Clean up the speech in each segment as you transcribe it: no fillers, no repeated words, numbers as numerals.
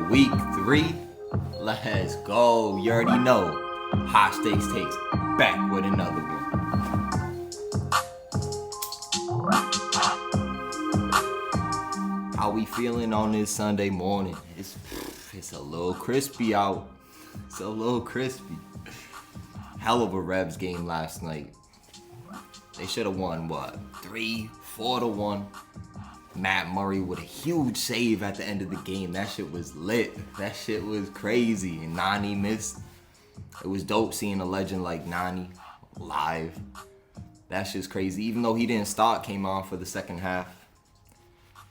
Week 3, let's go. You already know. High Stakes Takes back with another one. How we feeling on this Sunday morning? It's a little crispy out. It's a little crispy. Hell of a Revs game last night. They should have won, 3-4-1. Matt Murray with a huge save at the end of the game. That shit was lit. That shit was crazy. And Nani missed. It was dope seeing a legend like Nani live. That shit's crazy. Even though he didn't start, came on for the second half.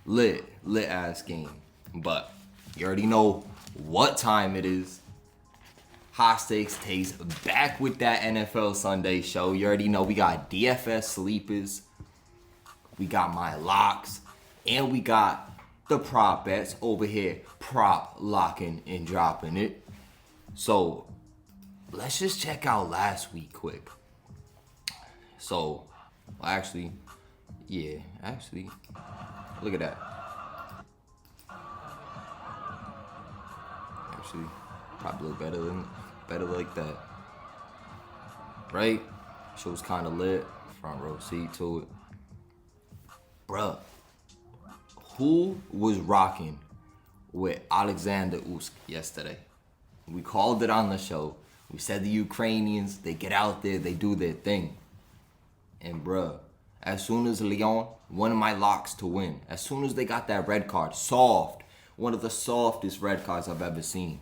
Lit ass game. But you already know what time it is. High Stakes Takes back with that NFL Sunday show. You already know we got DFS Sleepers. We got my locks. And we got the prop bets over here. Prop locking and dropping it. So let's just check out last week quick. So, look at that. Actually, probably look better like that. Right? Show's kind of lit. Front row seat to it. Bruh, who was rocking with Oleksandr Usyk yesterday? We called it on the show. We said the Ukrainians, they get out there, they do their thing. And bruh, as soon as Lyon, one of my locks to win, as soon as they got that red card, soft, one of the softest red cards I've ever seen.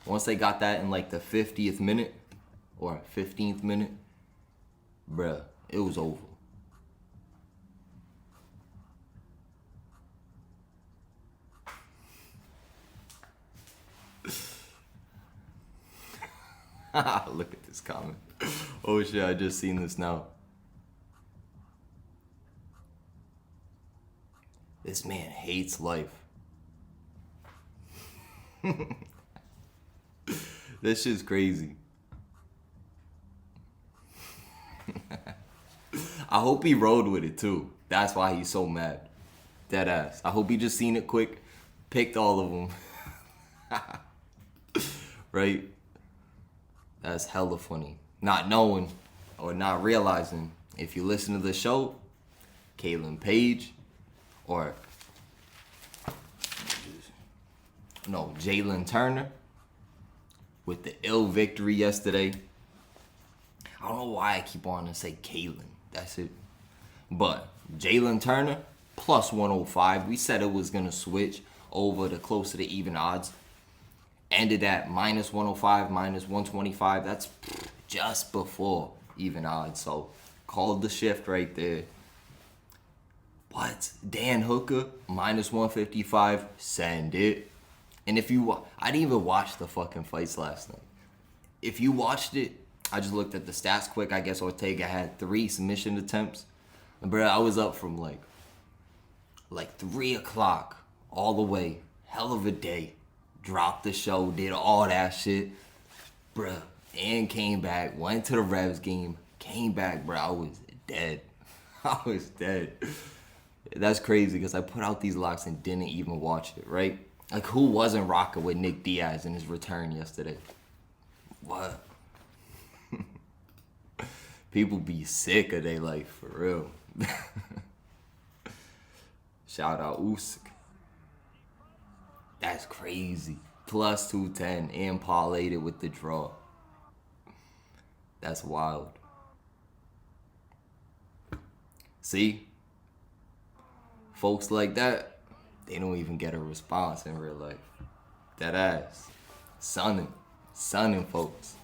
Once they got that in like the 50th minute or 15th minute, bruh, it was over. Look at this comment. Oh shit, I just seen this now. This man hates life. This shit's crazy. I hope he rode with it too. That's why he's so mad. Dead ass. I hope he just seen it quick, picked all of them. Right? That's hella funny. Not knowing or not realizing, if you listen to the show, Kalen Page or Jalen Turner with the ill victory yesterday. I don't know why I keep on to say Kalen. That's it. But Jalen Turner plus 105. We said it was gonna switch over to closer to even odds. Ended at minus 105, minus 125. That's just before even odds. So called the shift right there. What? Dan Hooker, minus 155. Send it. And if you, I didn't even watch the fucking fights last night. If you watched it, I just looked at the stats quick. I guess Ortega had 3 submission attempts. And bro, I was up from like 3 o'clock all the way. Hell of a day. Dropped the show, did all that shit. Bruh, and came back, went to the Revs game, came back, bro. I was dead. I was dead. That's crazy because I put out these locks and didn't even watch it, right? Like, who wasn't rocking with Nick Diaz in his return yesterday? What? People be sick of their life, for real. Shout out Usyk. That's crazy. Plus 210 and parlayed it with the draw. That's wild. See? Folks like that, they don't even get a response in real life. That ass. Sunning folks.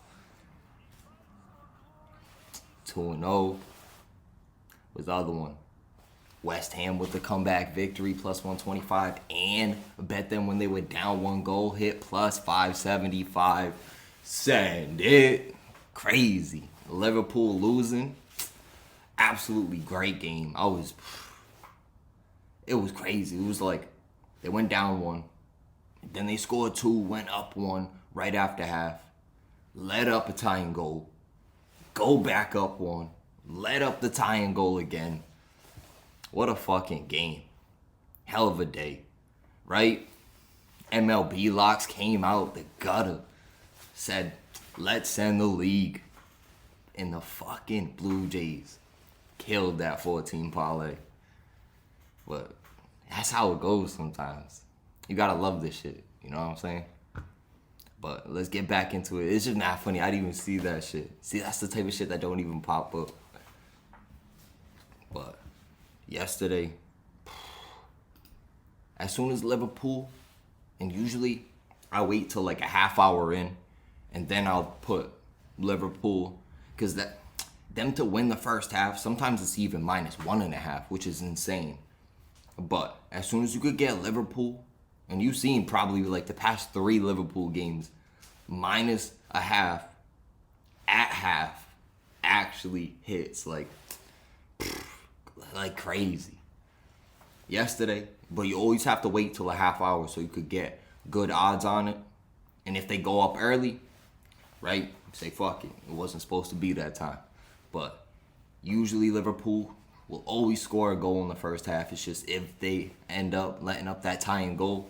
2-0. What's the other one? West Ham with the comeback victory, plus 125, and bet them when they were down 1 goal, hit plus 575. Send it. Crazy. Liverpool losing. Absolutely great game. It was crazy. It was like they went down 1, then they scored 2, went up 1 right after half, led up a tying goal, go back up 1, led up the tying goal again. What a fucking game. Hell of a day, right? MLB Locks came out, the gutter, said, let's send the league. And the fucking Blue Jays killed that 14 parlay. But that's how it goes sometimes. You gotta love this shit, you know what I'm saying? But let's get back into it. It's just not funny. I didn't even see that shit. See, that's the type of shit that don't even pop up. But yesterday, as soon as Liverpool, and usually I wait till like a half hour in, and then I'll put Liverpool, because them to win the first half, sometimes it's even -1.5, which is insane. But as soon as you could get Liverpool, and you've seen probably like the past 3 Liverpool games, -0.5 at half actually hits like crazy. Yesterday, but you always have to wait till a half hour so you could get good odds on it. And if they go up early, right, say fuck it. It wasn't supposed to be that time. But usually Liverpool will always score a goal in the first half. It's just if they end up letting up that tying goal.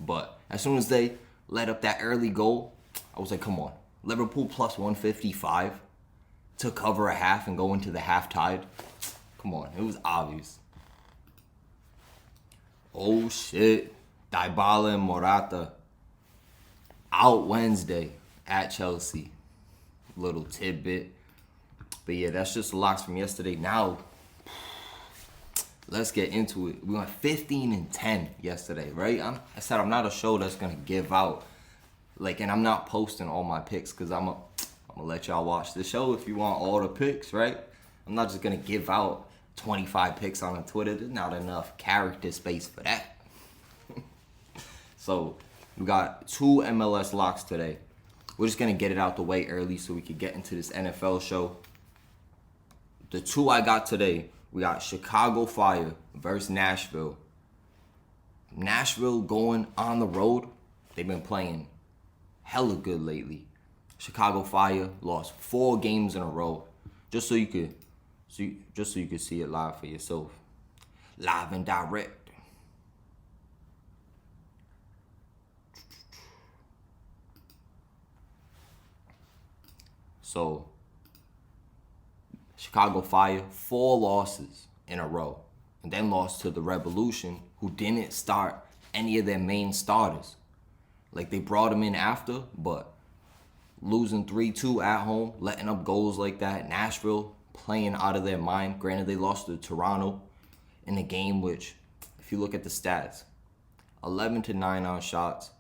But as soon as they let up that early goal, I was like, come on. Liverpool plus 155 to cover a half and go into the half tied. Come on, it was obvious. Oh shit. Dybala and Morata out Wednesday at Chelsea. Little tidbit. But yeah, that's just the locks from yesterday. Now, let's get into it. We went 15-10 yesterday, right? I said I'm not a show that's gonna give out, and I'm not posting all my picks because I'm gonna let y'all watch the show if you want all the picks, right? I'm not just gonna give out 25 picks on Twitter. There's not enough character space for that. So we got 2 MLS locks today. We're just gonna get it out the way early so we could get into this NFL show. The 2 I got today, we got Chicago Fire versus Nashville. Nashville going on the road. They've been playing hella good lately. Chicago Fire lost 4 games in a row. Just so you could see it live for yourself. Live and direct. So, Chicago Fire, 4 losses in a row. And then lost to the Revolution, who didn't start any of their main starters. They brought them in after, but losing 3-2 at home, letting up goals like that. Nashville playing out of their mind. Granted, they lost to Toronto in a game which, if you look at the stats, 11-9 on shots.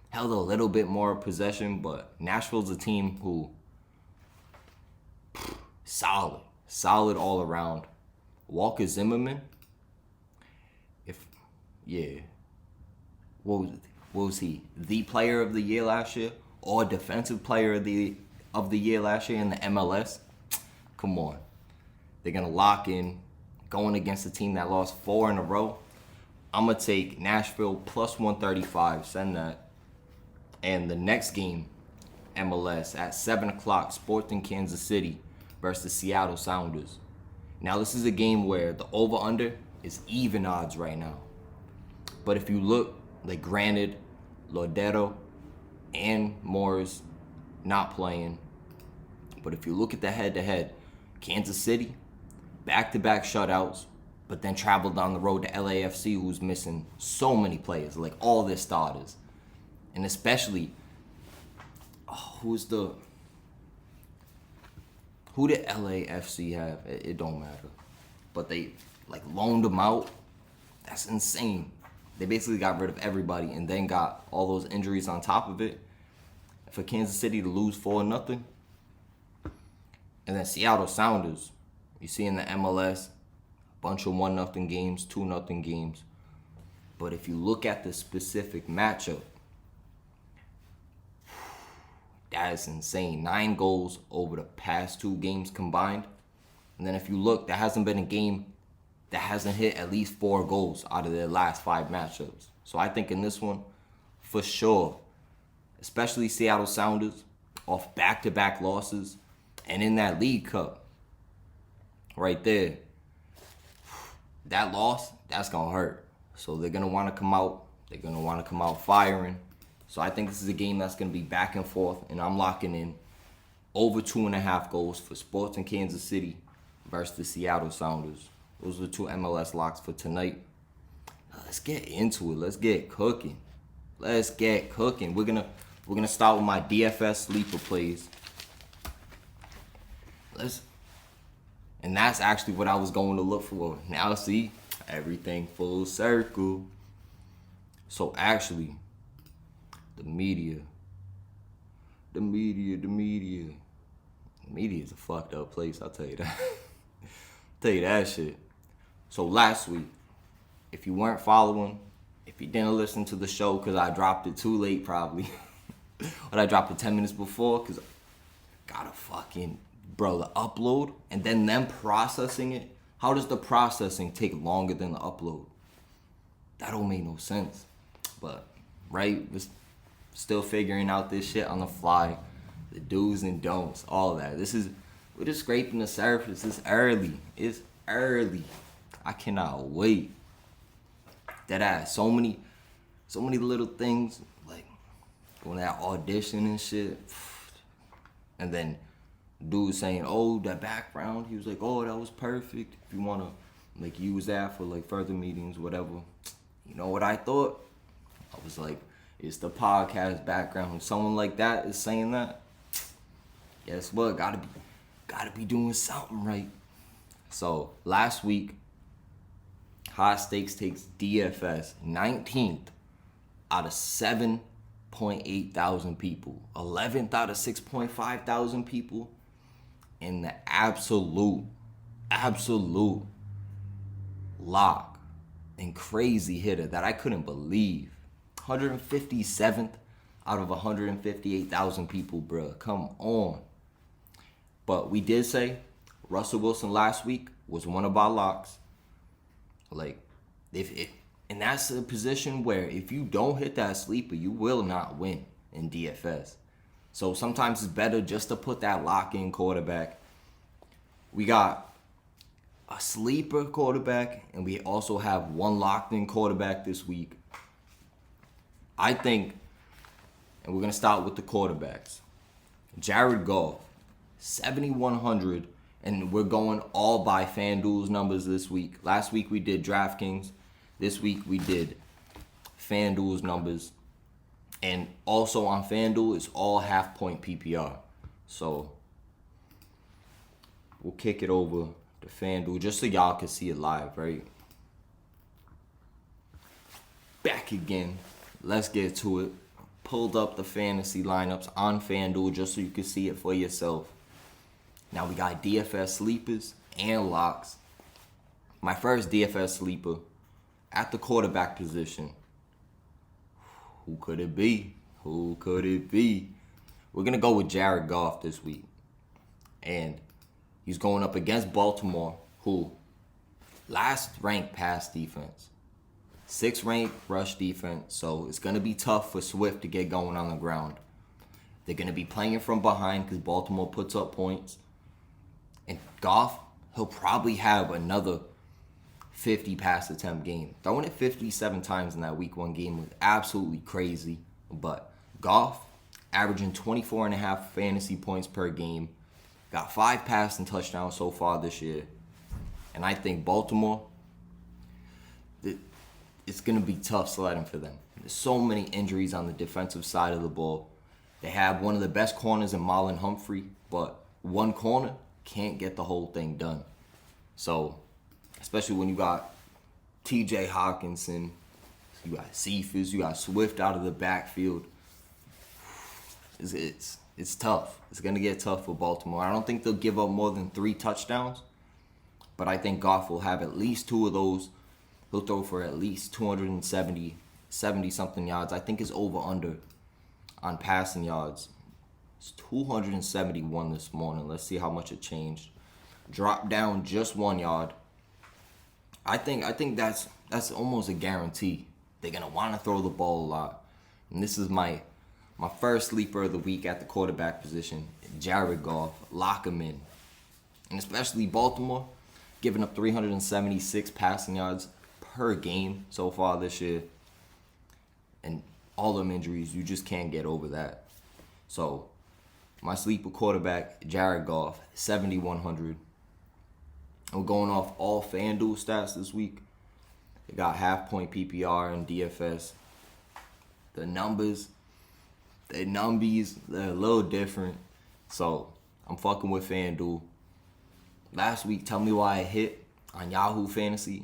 Held a little bit more possession, but Nashville's a team who solid all around. Walker Zimmerman, what was he? The player of the year last year, or defensive player of the year last year in the MLS? Come on, they're gonna lock in, going against a team that lost 4 in a row. I'm gonna take Nashville plus 135. Send that. And the next game, MLS at 7 o'clock, Sporting Kansas City versus Seattle Sounders. Now, this is a game where the over-under is even odds right now. But if you look, granted, Lodero and Morris not playing. But if you look at the head-to-head, Kansas City, back-to-back shutouts, but then traveled down the road to LAFC, who's missing so many players, all their starters. And especially, who did LAFC have? It don't matter. But they, loaned them out. That's insane. They basically got rid of everybody and then got all those injuries on top of it. For Kansas City to lose 4-0. And then Seattle Sounders. You see in the MLS, a bunch of 1-0 games, 2-0 games. But if you look at the specific matchup, that is insane. 9 goals over the past 2 games combined. And then if you look, there hasn't been a game that hasn't hit at least 4 goals out of their last 5 matchups. So I think in this one, for sure, especially Seattle Sounders, off back-to-back losses, and in that League Cup, right there, that loss, that's going to hurt. So they're going to want to come out They're going to want to come out firing. So I think this is a game that's going to be back and forth, and I'm locking in over 2.5 goals for Sports in Kansas City versus the Seattle Sounders. Those are the two MLS locks for tonight. Now let's get into it. Let's get cooking. Let's get cooking. We're gonna start with my DFS sleeper plays. And that's actually what I was going to look for. Now see, everything full circle. So actually, the media is a fucked up place, I'll tell you that. Tell you that shit. So last week, if you weren't following, if you didn't listen to the show because I dropped it too late probably, but I dropped it 10 minutes before because gotta fucking, bro, the upload and then them processing it. How does the processing take longer than the upload? That don't make no sense. But, right, we're still figuring out this shit on the fly. The do's and don'ts, all that. We're just scraping the surface. It's early. I cannot wait. Deadass. So many little things, like going to that audition and shit. And then dude saying, oh, that background, he was like, oh, that was perfect. If you want to like use that for like further meetings, whatever. You know what I thought? I was like, it's the podcast background. When someone like that is saying that, guess what? Gotta be doing something right. So last week, High Stakes takes DFS 19th out of 7.8 thousand people, 11th out of 6.5 thousand people, and the absolute lock and crazy hitter that I couldn't believe. 157th out of 158,000 people, bruh. Come on. But we did say Russell Wilson last week was one of our locks. Like, and that's a position where if you don't hit that sleeper, you will not win in DFS. So sometimes it's better just to put that lock in quarterback. We got a sleeper quarterback, and we also have one locked in quarterback this week. I think, and we're going to start with the quarterbacks. Jared Goff, 7,100, and we're going all by FanDuel's numbers this week. Last week we did DraftKings. This week we did FanDuel's numbers. And also on FanDuel, it's all half-point PPR. So we'll kick it over to FanDuel just so y'all can see it live, right? Back again. Let's get to it. Pulled up the fantasy lineups on FanDuel just so you can see it for yourself. Now we got DFS sleepers and locks. My first DFS sleeper at the quarterback position. Who could it be? We're going to go with Jared Goff this week. And he's going up against Baltimore, who last ranked pass defense. 6th ranked rush defense, so it's going to be tough for Swift to get going on the ground. They're going to be playing from behind because Baltimore puts up points. And Goff, he'll probably have another 50 pass attempt game. Throwing it 57 times in that week 1 game was absolutely crazy. But Goff, averaging 24.5 fantasy points per game, got 5 passing touchdowns so far this year. And I think Baltimore, it's going to be tough sledding for them. There's so many injuries on the defensive side of the ball. They have one of the best corners in Marlon Humphrey, but one corner can't get the whole thing done. So, especially when you got TJ Hawkinson, you got Cephas, you got Swift out of the backfield. It's tough. It's going to get tough for Baltimore. I don't think they'll give up more than 3 touchdowns, but I think Goff will have at least 2 of those. He'll throw for at least 70-something yards. I think his over-under on passing yards is 271 this morning. Let's see how much it changed. Dropped down just 1 yard. I think that's almost a guarantee. They're going to want to throw the ball a lot. And this is my first sleeper of the week at the quarterback position, Jared Goff. Lock him in. And especially Baltimore, giving up 376 passing yards per game so far this year. and all them injuries, you just can't get over that. So, my sleeper quarterback, Jared Goff, 7,100. I'm going off all FanDuel stats this week. They got half-point PPR and DFS. The numbers, the numbies, they're a little different. So, I'm fucking with FanDuel. Last week, tell me why I hit on Yahoo Fantasy.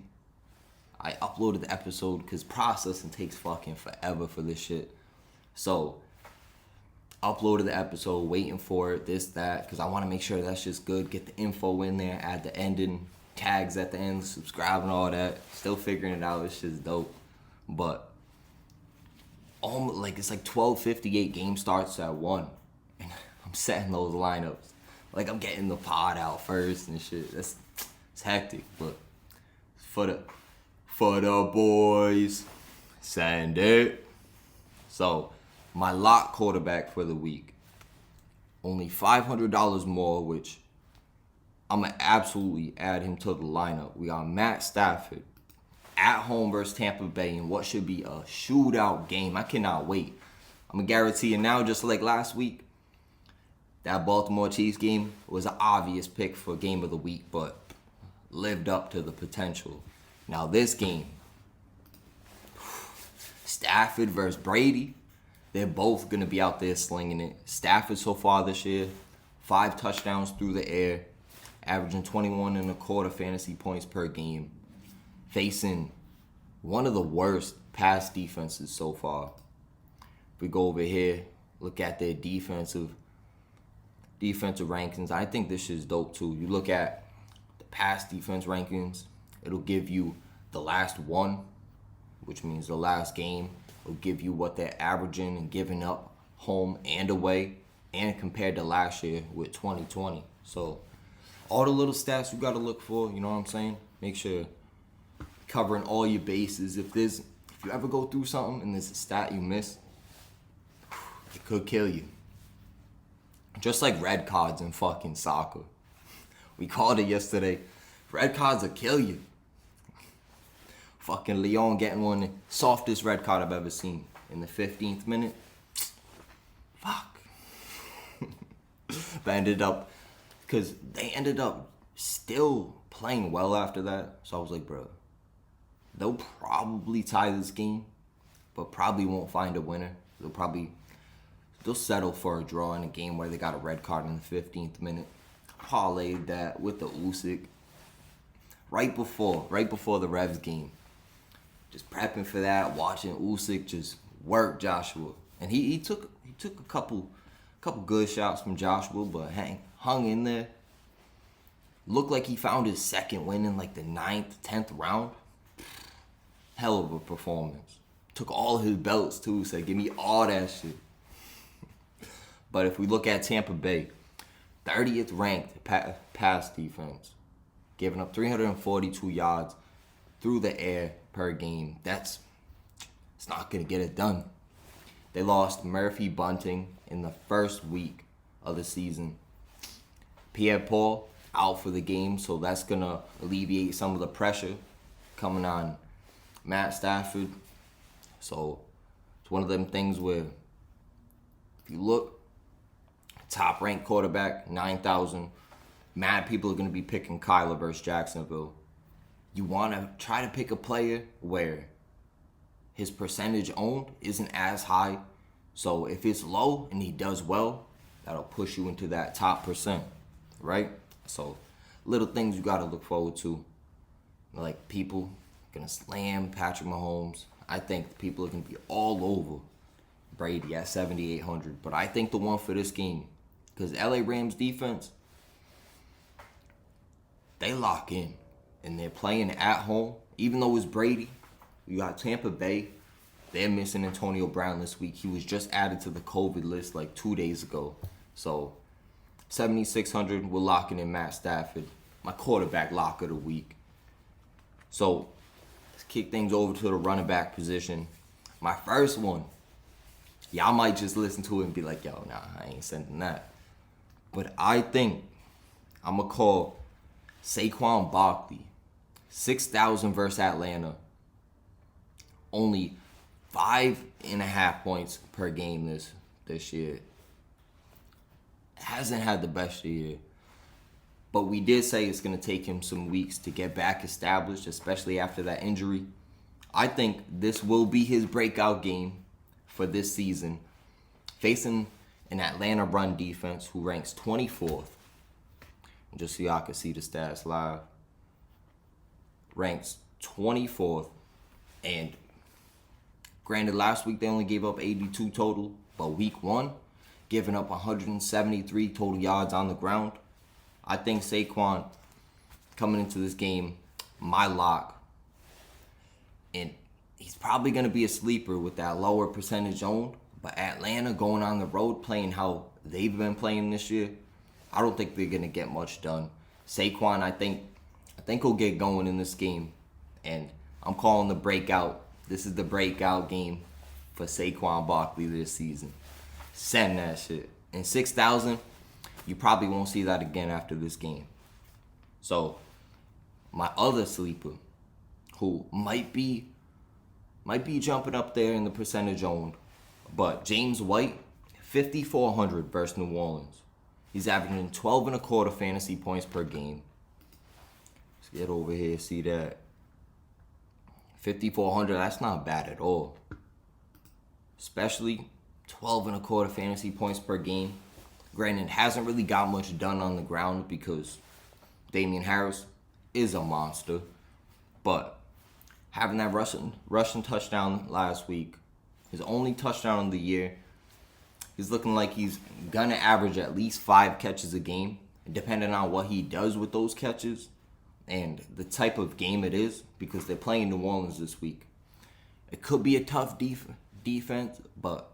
I uploaded the episode because processing takes fucking forever for this shit. So, uploaded the episode, waiting for it, this, that, because I want to make sure that's just good. Get the info in there, add the ending, tags at the end, subscribe and all that. Still figuring it out. It's just dope. But, it's like 12:58 game starts at 1. And I'm setting those lineups. Like, I'm getting the pod out first and shit. It's hectic, but for the boys, send it. So, my lock quarterback for the week, only $500 more, which I'm going to absolutely add him to the lineup. We got Matt Stafford at home versus Tampa Bay in what should be a shootout game. I cannot wait. I'm going to guarantee you now, just like last week, that Baltimore Chiefs game was an obvious pick for game of the week, but lived up to the potential. Now this game, Stafford versus Brady, they're both going to be out there slinging it. Stafford so far this year, 5 touchdowns through the air, averaging 21.25 fantasy points per game, facing one of the worst pass defenses so far. If we go over here, look at their defensive rankings. I think this is dope too. You look at the pass defense rankings, it'll give you the last one, which means the last game. It'll give you what they're averaging and giving up home and away, and compared to last year with 2020. So all the little stats you got to look for, you know what I'm saying? Make sure covering all your bases. If you ever go through something and there's a stat you miss, it could kill you. Just like red cards in fucking soccer. We called it yesterday. Red cards will kill you. Fucking Leon getting one, the softest red card I've ever seen in the 15th minute. Fuck. But because they ended up still playing well after that. So I was like, bro, they'll probably tie this game, but probably won't find a winner. They'll settle for a draw in a game where they got a red card in the 15th minute. Parlayed that with the Usyk right before the Revs game. Just prepping for that, watching Usyk just work Joshua. And he took a couple good shots from Joshua, but hung in there. Looked like he found his second win in like the 9th, 10th round. Hell of a performance. Took all his belts too, said give me all that shit. But if we look at Tampa Bay, 30th ranked pass defense, giving up 342 yards through the air per game. It's not going to get it done. They lost Murphy Bunting in the first week of the season. Pierre-Paul out for the game, so that's going to alleviate some of the pressure coming on Matt Stafford. So it's one of them things where if you look, top ranked quarterback, 9,000. Mad people are going to be picking Kyler versus Jacksonville. You want to try to pick a player where his percentage owned isn't as high. So if it's low and he does well, that'll push you into that top percent, right? So little things you got to look forward to. Like people going to slam Patrick Mahomes. I think people are going to be all over Brady at 7,800. But I think the one for this game, because LA Rams defense, they lock in. And they're playing at home. Even though it's Brady, you got Tampa Bay. They're missing Antonio Brown this week. He was just added to the COVID list like 2 days ago. So, 7,600, we're locking in Matt Stafford. My quarterback lock of the week. So, let's kick things over to the running back position. My first one, y'all might just listen to it and be like, yo, nah, I ain't sending that. But I think I'm going to call Saquon Barkley. 6,000 versus Atlanta. Only 5.5 points per game this year. Hasn't had the best year. But we did say it's going to take him some weeks to get back established, especially after that injury. I think this will be his breakout game for this season, facing an Atlanta run defense who ranks 24th. Just so y'all can see the stats live. Ranks 24th. And granted, last week they only gave up 82 total, but week 1, giving up 173 total yards on the ground. I think Saquon coming into this game, my lock. And he's probably going to be a sleeper with that lower percentage owned. But Atlanta going on the road, playing how they've been playing this year, I don't think they're going to get much done. Saquon, I think he'll get going in this game. And I'm calling the breakout. This is the breakout game for Saquon Barkley this season. Send that shit. And 6,000, you probably won't see that again after this game. So, my other sleeper, who might be jumping up there in the percentage owned, but James White, 5,400 versus New Orleans. He's averaging 12.25 fantasy points per game. Let's get over here, see that. 5,400, that's not bad at all. Especially 12.25 fantasy points per game. Granted, hasn't really got much done on the ground because Damian Harris is a monster. But having that rushing touchdown last week, his only touchdown of the year, he's looking like he's going to average at least 5 catches a game, depending on what he does with those catches and the type of game it is, because they're playing New Orleans this week. It could be a tough defense, but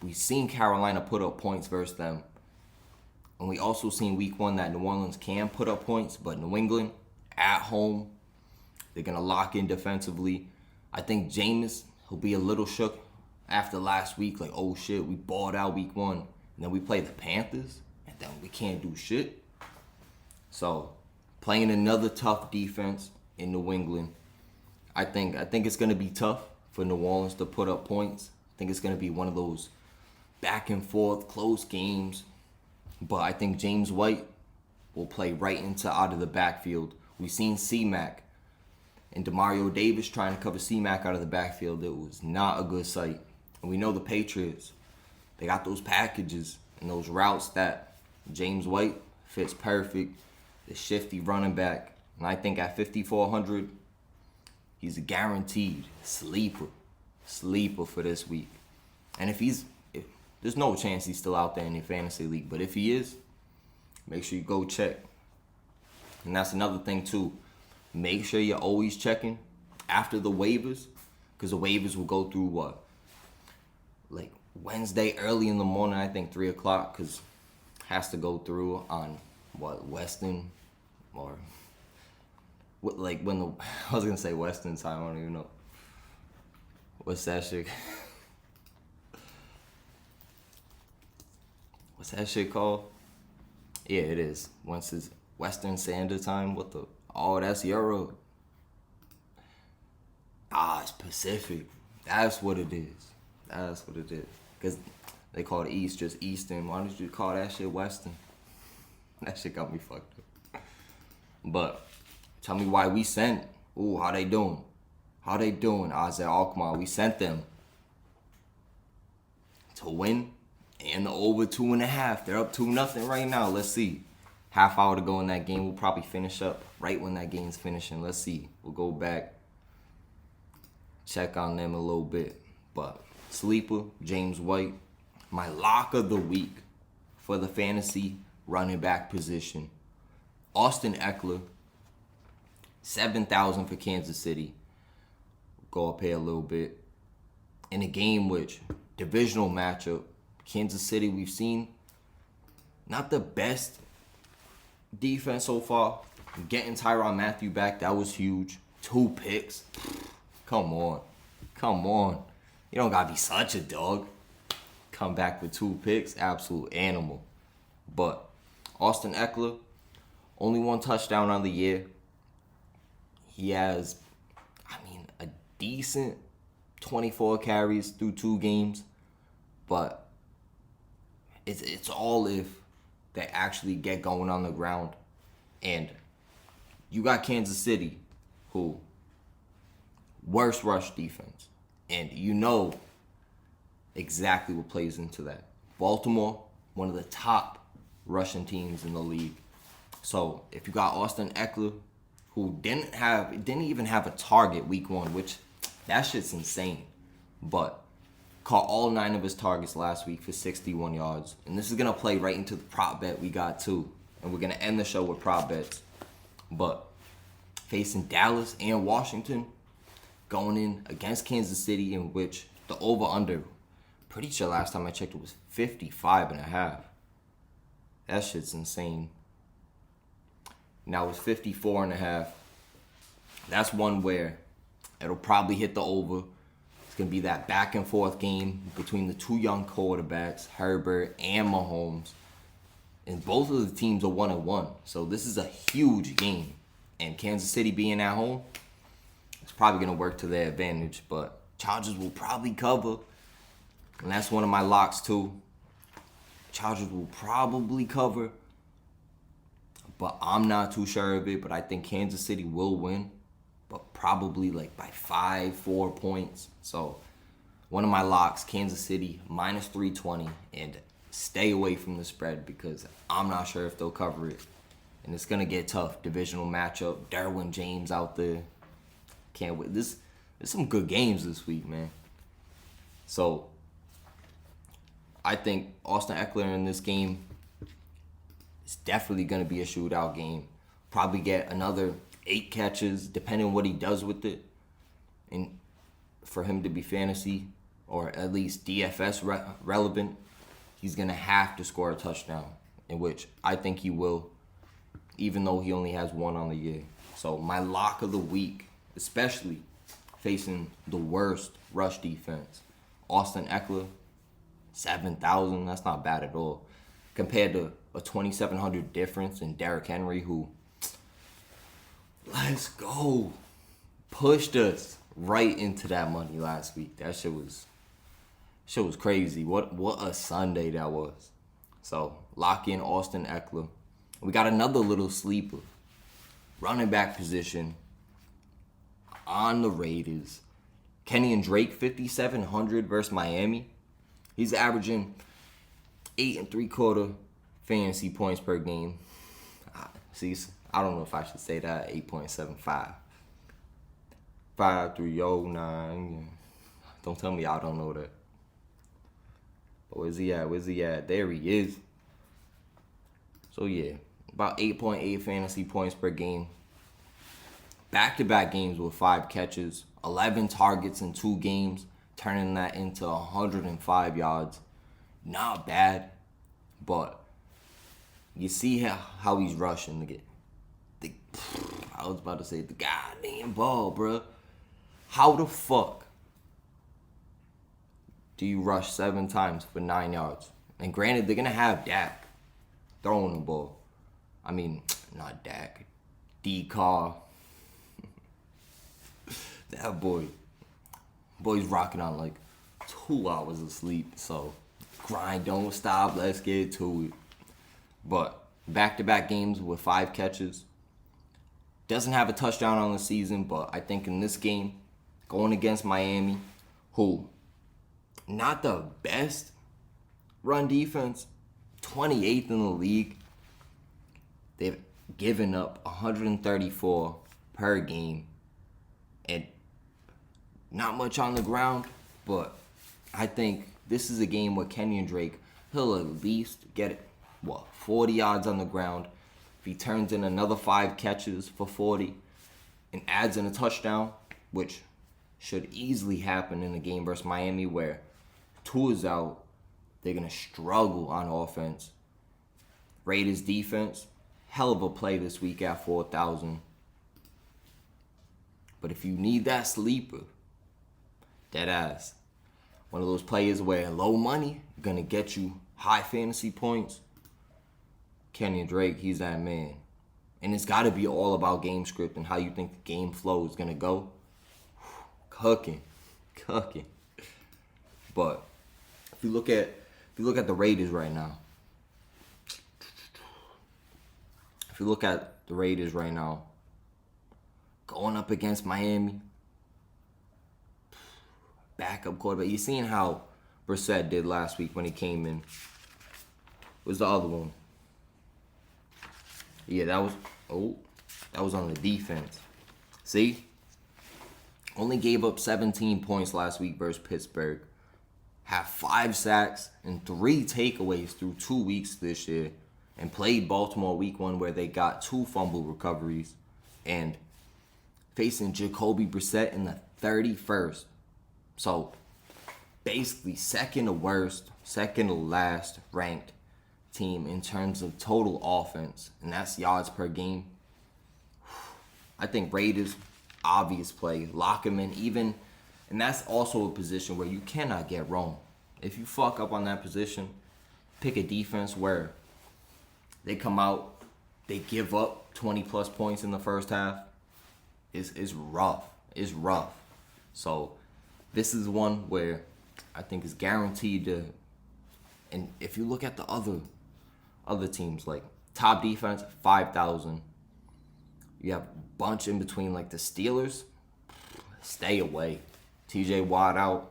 we've seen Carolina put up points versus them. And we also seen week 1 that New Orleans can put up points, but New England, at home, they're going to lock in defensively. I think Jameis, he'll be a little shook after last week. Like, oh shit, we balled out week 1. And then we play the Panthers, and then we can't do shit. So, playing another tough defense in New England, I think it's going to be tough for New Orleans to put up points. I think it's going to be one of those back and forth, close games. But I think James White will play right into out of the backfield. We've seen C-Mac and Demario Davis trying to cover C-Mac out of the backfield. It was not a good sight. And we know the Patriots, they got those packages and those routes that James White fits perfect. The shifty running back. And I think at 5,400, he's a guaranteed sleeper for this week. And if there's no chance he's still out there in your fantasy league, but if he is, make sure you go check. And that's another thing too. Make sure you're always checking after the waivers, because the waivers will go through what? Like Wednesday early in the morning, I think 3 o'clock, because has to go through on what, Western or like when the I was gonna say Western time, I don't even know. What's that shit? What's that shit called? Yeah, it is. Once it's Western Standard Time, what the? Oh, that's Euro. It's Pacific. That's what it is. That's what it is. Because they call it East just Eastern. Why don't you call that shit Western? That shit got me fucked up. But tell me why we sent. Ooh, how they doing? How they doing? AZ Alkmaar. We sent them to win and the over 2.5. They're up 2-0 right now. Let's see. Half hour to go in that game. We'll probably finish up right when that game's finishing. Let's see. We'll go back, check on them a little bit. But sleeper, James White, my lock of the week for the fantasy running back position. Austin Eckler, 7,000 for Kansas City. Go up here a little bit. In a game which, divisional matchup, Kansas City, we've seen not the best defense so far. Getting Tyrann Mathieu back, that was huge. 2 picks. Come on. You don't gotta be such a dog. Come back with 2 picks, absolute animal. But Austin Eckler, only 1 touchdown on the year. He has, a decent 24 carries through 2 games, but it's all if they actually get going on the ground. And you got Kansas City, who worst rush defense, and you know exactly what plays into that. Baltimore, one of the top rushing teams in the league. So if you got Austin Eckler, who didn't even have a target week 1, which that shit's insane, but caught all 9 of his targets last week for 61 yards. And this is gonna play right into the prop bet we got too, and we're gonna end the show with prop bets. But facing Dallas and Washington, going in against Kansas City, in which the over-under, pretty sure last time I checked it was 55.5. That shit's insane. Now it's 54.5. That's one where it'll probably hit the over. It's going to be that back and forth game between the 2 young quarterbacks, Herbert and Mahomes. And both of the teams are 1-1. So this is a huge game. And Kansas City being at home, it's probably going to work to their advantage. But Chargers will probably cover. And that's one of my locks too. Chargers will probably cover. But I'm not too sure of it. But I think Kansas City will win. But probably like by 4 points. So one of my locks, Kansas City, minus 320. And stay away from the spread because I'm not sure if they'll cover it. And it's going to get tough. Divisional matchup. Derwin James out there. Can't wait. There's some good games this week, man. So I think Austin Eckler in this game is definitely going to be a shootout game. Probably get another 8 catches, depending on what he does with it. And for him to be fantasy or at least DFS relevant, he's going to have to score a touchdown, in which I think he will, even though he only has 1 on the year. So my lock of the week, especially facing the worst rush defense, Austin Eckler, 7,000. That's not bad at all. Compared to a 2,700 difference in Derrick Henry, who, let's go, pushed us right into that money last week. That shit was crazy. What a Sunday that was. So lock in Austin Eckler. We got another little sleeper. Running back position on the Raiders. Kenyon Drake, 5,700 versus Miami. He's averaging 8 3/4 fantasy points per game. See, I don't know if I should say that. 8.75. 5.309. Don't tell me I don't know that. But where's he at? Where's he at? There he is. So yeah, about 8.8 fantasy points per game. Back-to-back games with 5 catches, 11 targets in 2 games, turning that into 105 yards. Not bad, but you see how he's rushing to get I was about to say the goddamn ball, bro. How the fuck do you rush 7 times for 9 yards? And granted, they're going to have Dak throwing the ball. I mean, not Dak. D-Car. That boy's rocking on like 2 hours of sleep. So, grind, don't stop, let's get to it. But back-to-back games with 5 catches. Doesn't have a touchdown on the season, but I think in this game, going against Miami, who, not the best run defense, 28th in the league. They've given up 134 per game. And not much on the ground, but I think this is a game where Kenyon Drake, he'll at least get 40 yards on the ground. If he turns in another 5 catches for 40 and adds in a touchdown, which should easily happen in a game versus Miami where Tua's out, they're going to struggle on offense. Raiders defense, hell of a play this week at 4,000. But if you need that sleeper, dead ass, one of those players where low money going to get you high fantasy points, Kenyon Drake, he's that man. And it's got to be all about game script and how you think the game flow is going to go. Cooking. Cooking. But if you look at the Raiders right now, going up against Miami, backup quarterback. You seen how Brissett did last week when he came in. Was the other one? Yeah, that was on the defense. See? Only gave up 17 points last week versus Pittsburgh. Had 5 sacks and 3 takeaways through 2 weeks this year. And played Baltimore week 1 where they got 2 fumble recoveries. And facing Jacoby Brissett in the 31st. So, basically second to last ranked team in terms of total offense. And that's yards per game. I think Raiders, obvious play. Lock him in even. And that's also a position where you cannot get wrong. If you fuck up on that position, pick a defense where they come out, they give up 20-plus points in the first half. It's rough. It's rough. So this is one where I think is guaranteed to. And if you look at the other teams, like top defense, 5,000. You have a bunch in between, like the Steelers. Stay away. TJ Watt out.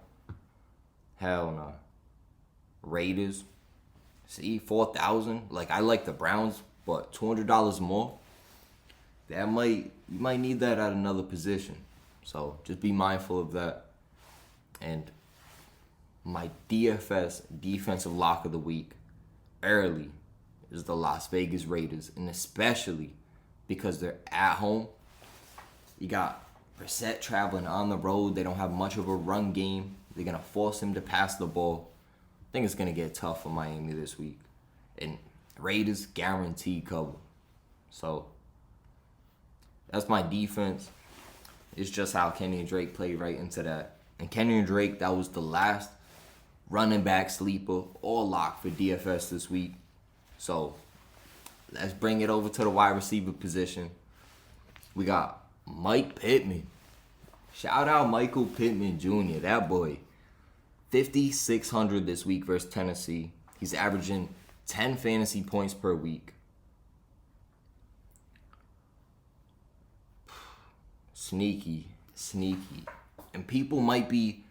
Hell no. Raiders. See, 4,000. Like, I like the Browns, but $200 more. You might need that at another position. So just be mindful of that. And my DFS defensive lock of the week early is the Las Vegas Raiders, and especially because they're at home. You got Brissett traveling on the road. They don't have much of a run game. They're going to force him to pass the ball. I think it's going to get tough for Miami this week. And Raiders guaranteed cover. So that's my defense. It's just how Kenyon Drake played right into that. And Kenyon Drake, that was the last running back sleeper or lock for DFS this week. So let's bring it over to the wide receiver position. We got Mike Pittman. Shout out Michael Pittman Jr. That boy. 5,600 this week versus Tennessee. He's averaging 10 fantasy points per week. Sneaky. And people might be,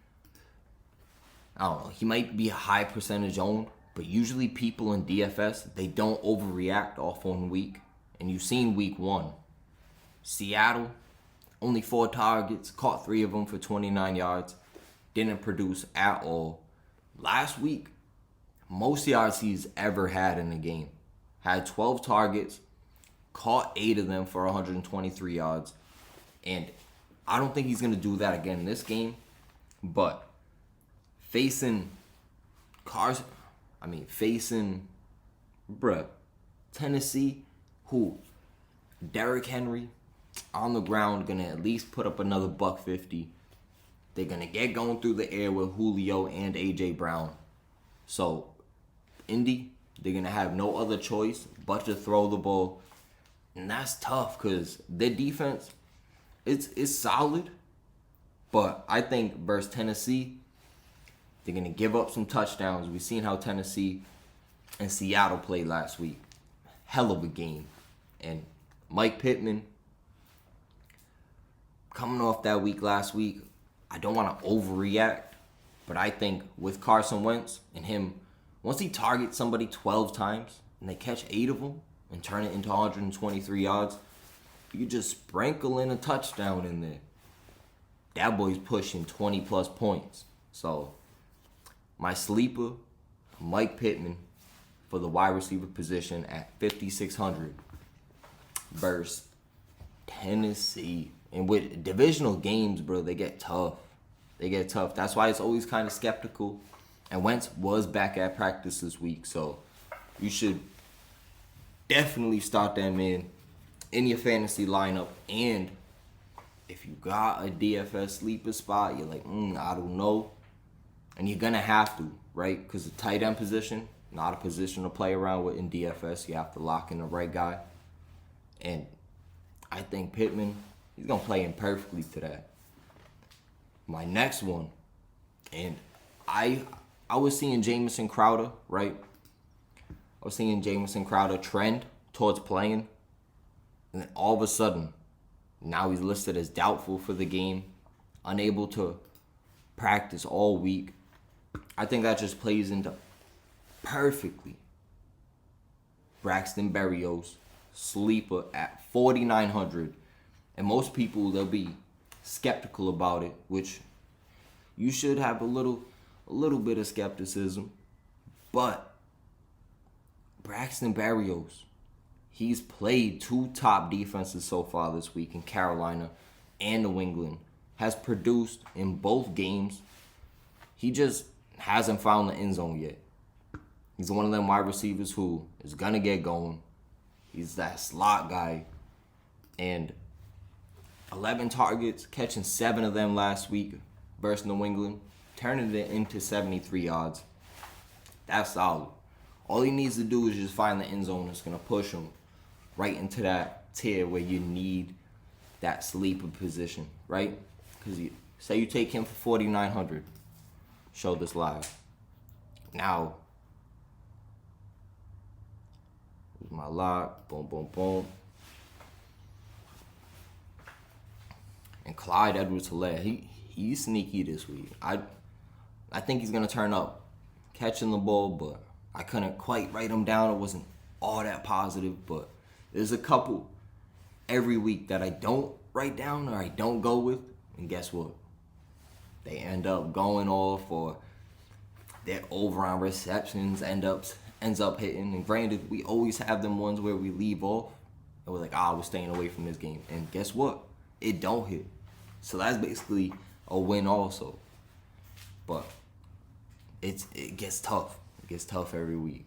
I don't know, he might be a high percentage owned, but usually people in DFS, they don't overreact off one week. And you've seen week 1. Seattle, only 4 targets, caught 3 of them for 29 yards. Didn't produce at all. Last week, most yards he's ever had in a game. Had 12 targets, caught 8 of them for 123 yards. And I don't think he's going to do that again in this game. But facing Tennessee, who Derrick Henry on the ground going to at least put up another $150. They're going to get going through the air with Julio and A.J. Brown. So, Indy, they're going to have no other choice but to throw the ball. And that's tough because their defense, it's solid. But I think versus Tennessee, they're going to give up some touchdowns. We've seen how Tennessee and Seattle played last week. Hell of a game. And Mike Pittman, coming off that week last week, I don't want to overreact, but I think with Carson Wentz and him, once he targets somebody 12 times and they catch 8 of them and turn it into 123 yards, you just sprinkle in a touchdown in there. That boy's pushing 20-plus points. So, my sleeper, Mike Pittman, for the wide receiver position at 5,600 versus Tennessee. And with divisional games, bro, they get tough. That's why it's always kind of skeptical. And Wentz was back at practice this week, so you should definitely start that man in your fantasy lineup. And if you got a DFS sleeper spot, you're like, I don't know. And you're going to have to, right? Because the tight end position, not a position to play around with in DFS. You have to lock in the right guy. And I think Pittman, he's going to play in perfectly to that. My next one And I was seeing Jamison Crowder, right? I was seeing Jamison Crowder trend towards playing. And then all of a sudden, now he's listed as doubtful for the game, unable to practice all week. I think that just plays into perfectly Braxton Berrios, sleeper at 4,900. And most people, they'll be skeptical about it, which you should have a little bit of skepticism. But Braxton Berrios, he's played 2 top defenses so far this week in Carolina and New England, has produced in both games. He just hasn't found the end zone yet. He's one of them wide receivers who is going to get going. He's that slot guy. And 11 targets, catching 7 of them last week versus New England, turning it into 73 yards. That's solid. All he needs to do is just find the end zone that's going to push him right into that tier where you need that sleeper position, right? Because say you take him for 4,900. Show this live. Now, here's my lock. Boom, boom, boom. And Clyde Edwards-Helaire, he's sneaky this week. I think he's going to turn up catching the ball, but I couldn't quite write him down. It wasn't all that positive, but there's a couple every week that I don't write down or I don't go with. And guess what? They end up going off, or their over on receptions ends up hitting. And granted, we always have them ones where we leave off and we're like, we're staying away from this game. And guess what? It don't hit. So that's basically a win also. But it gets tough. It gets tough every week.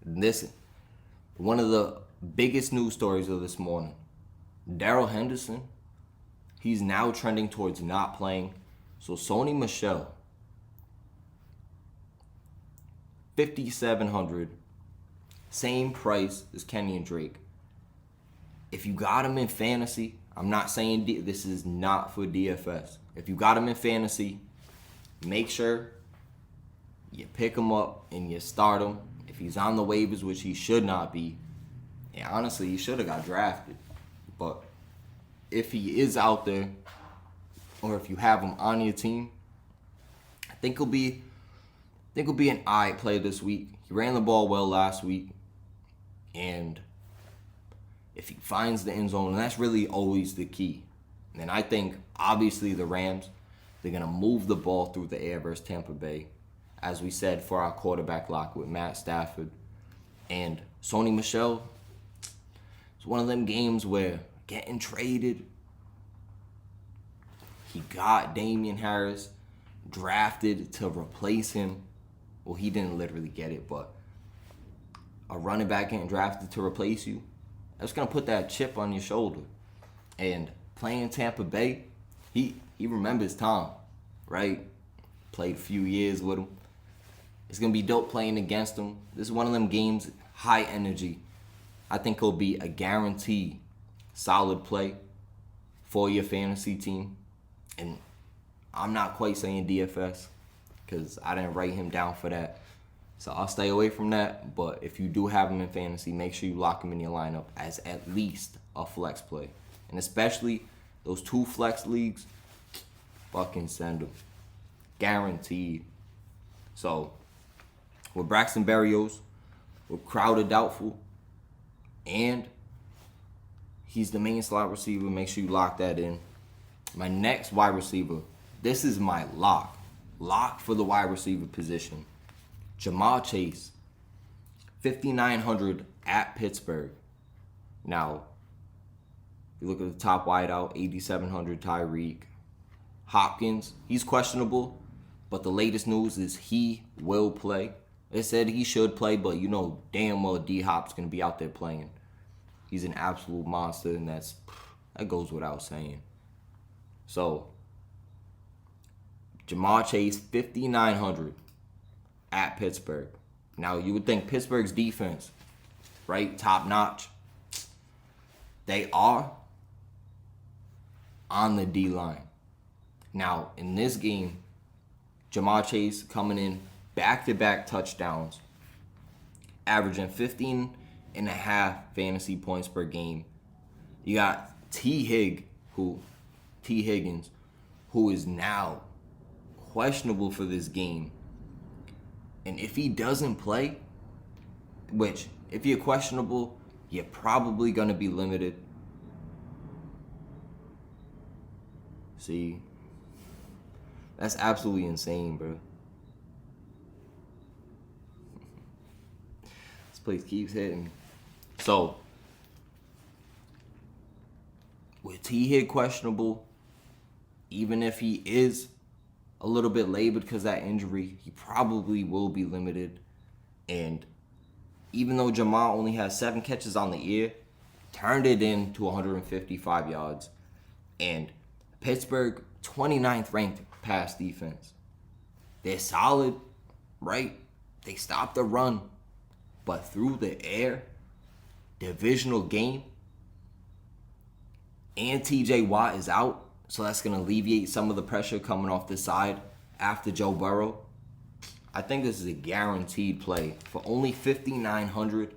Listen, one of the biggest news stories of this morning, Darrell Henderson, he's now trending towards not playing. So Sony Michelle, 5,700, same price as Kenyon Drake. If you got him in fantasy, I'm not saying this is not for DFS. If you got him in fantasy, make sure you pick him up and you start him. If he's on the waivers, which he should not be, and honestly, he should have got drafted. But if he is out there, or if you have him on your team, I think he'll be an alright play this week. He ran the ball well last week, and if he finds the end zone, and that's really always the key. And I think obviously the Rams, they're gonna move the ball through the air versus Tampa Bay, as we said for our quarterback lock with Matt Stafford. And Sony Michelle, it's one of them games where getting traded, he got Damian Harris drafted to replace him. Well, he didn't literally get it, but a running back getting drafted to replace you, that's going to put that chip on your shoulder. And playing Tampa Bay, he remembers Tom, right? Played a few years with him. It's going to be dope playing against him. This is one of them games, high energy. I think it'll be a guaranteed solid play for your fantasy team. And I'm not quite saying DFS because I didn't write him down for that. So I'll stay away from that. But if you do have him in fantasy, make sure you lock him in your lineup as at least a flex play. And especially those 2 flex leagues, fucking send them. Guaranteed. So with Braxton Berrios, with Crowder doubtful, and he's the main slot receiver, make sure you lock that in. My next wide receiver, this is my lock. Lock for the wide receiver position. Jamal Chase, 5,900 at Pittsburgh. Now, you look at the top wideout, 8,700 Tyreek. Hopkins, he's questionable, but the latest news is he will play. They said he should play, but you know damn well D-Hop's going to be out there playing. He's an absolute monster, and that goes without saying. So, Jamal Chase, 5,900 at Pittsburgh. Now, you would think Pittsburgh's defense, right, top notch. They are on the D-line. Now, in this game, Jamal Chase coming in back-to-back touchdowns, averaging 15.5 fantasy points per game. You got T. Higgins, who is now questionable for this game. And if he doesn't play, which if you're questionable, you're probably going to be limited. See, that's absolutely insane, bro. This place keeps hitting. So, with T. Hig questionable, even if he is a little bit labeled because of that injury, he probably will be limited. And even though Jamal only has 7 catches on the year, turned it into 155 yards. And Pittsburgh, 29th ranked pass defense. They're solid, right? They stopped the run. But through the air, divisional game, and TJ Watt is out, so that's going to alleviate some of the pressure coming off this side after Joe Burrow. I think this is a guaranteed play. For only $5,900,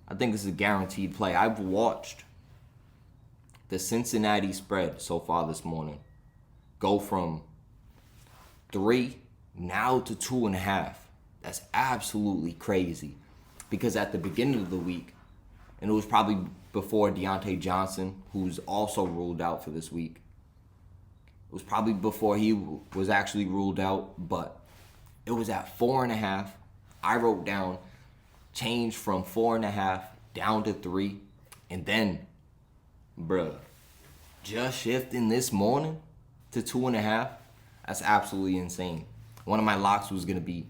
I think this is a guaranteed play. I've watched the Cincinnati spread so far this morning go from 3 now to 2.5. That's absolutely crazy. Because at the beginning of the week, and it was probably before Deontay Johnson, who's also ruled out for this week. It was probably before he was actually ruled out, but it was at 4.5. I wrote down, change from 4.5 down to 3. And then, bruh, just shifting this morning to 2.5. That's absolutely insane. One of my locks was going to be,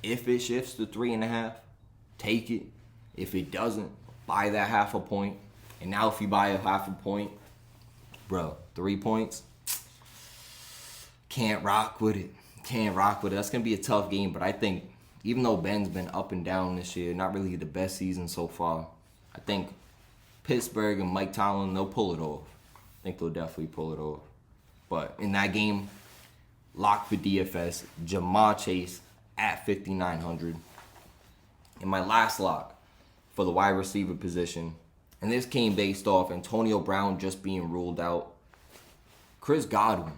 if it shifts to 3.5, take it. If it doesn't, buy that 0.5 point. And now if you buy a 0.5 point, bro, 3 points, can't rock with it. That's going to be a tough game, but I think even though Ben's been up and down this year, not really the best season so far, I think Pittsburgh and Mike Tomlin, they'll pull it off. I think they'll definitely pull it off. But in that game, lock for DFS, Jamal Chase at 5,900. And my last lock for the wide receiver position, and this came based off Antonio Brown just being ruled out. Chris Godwin,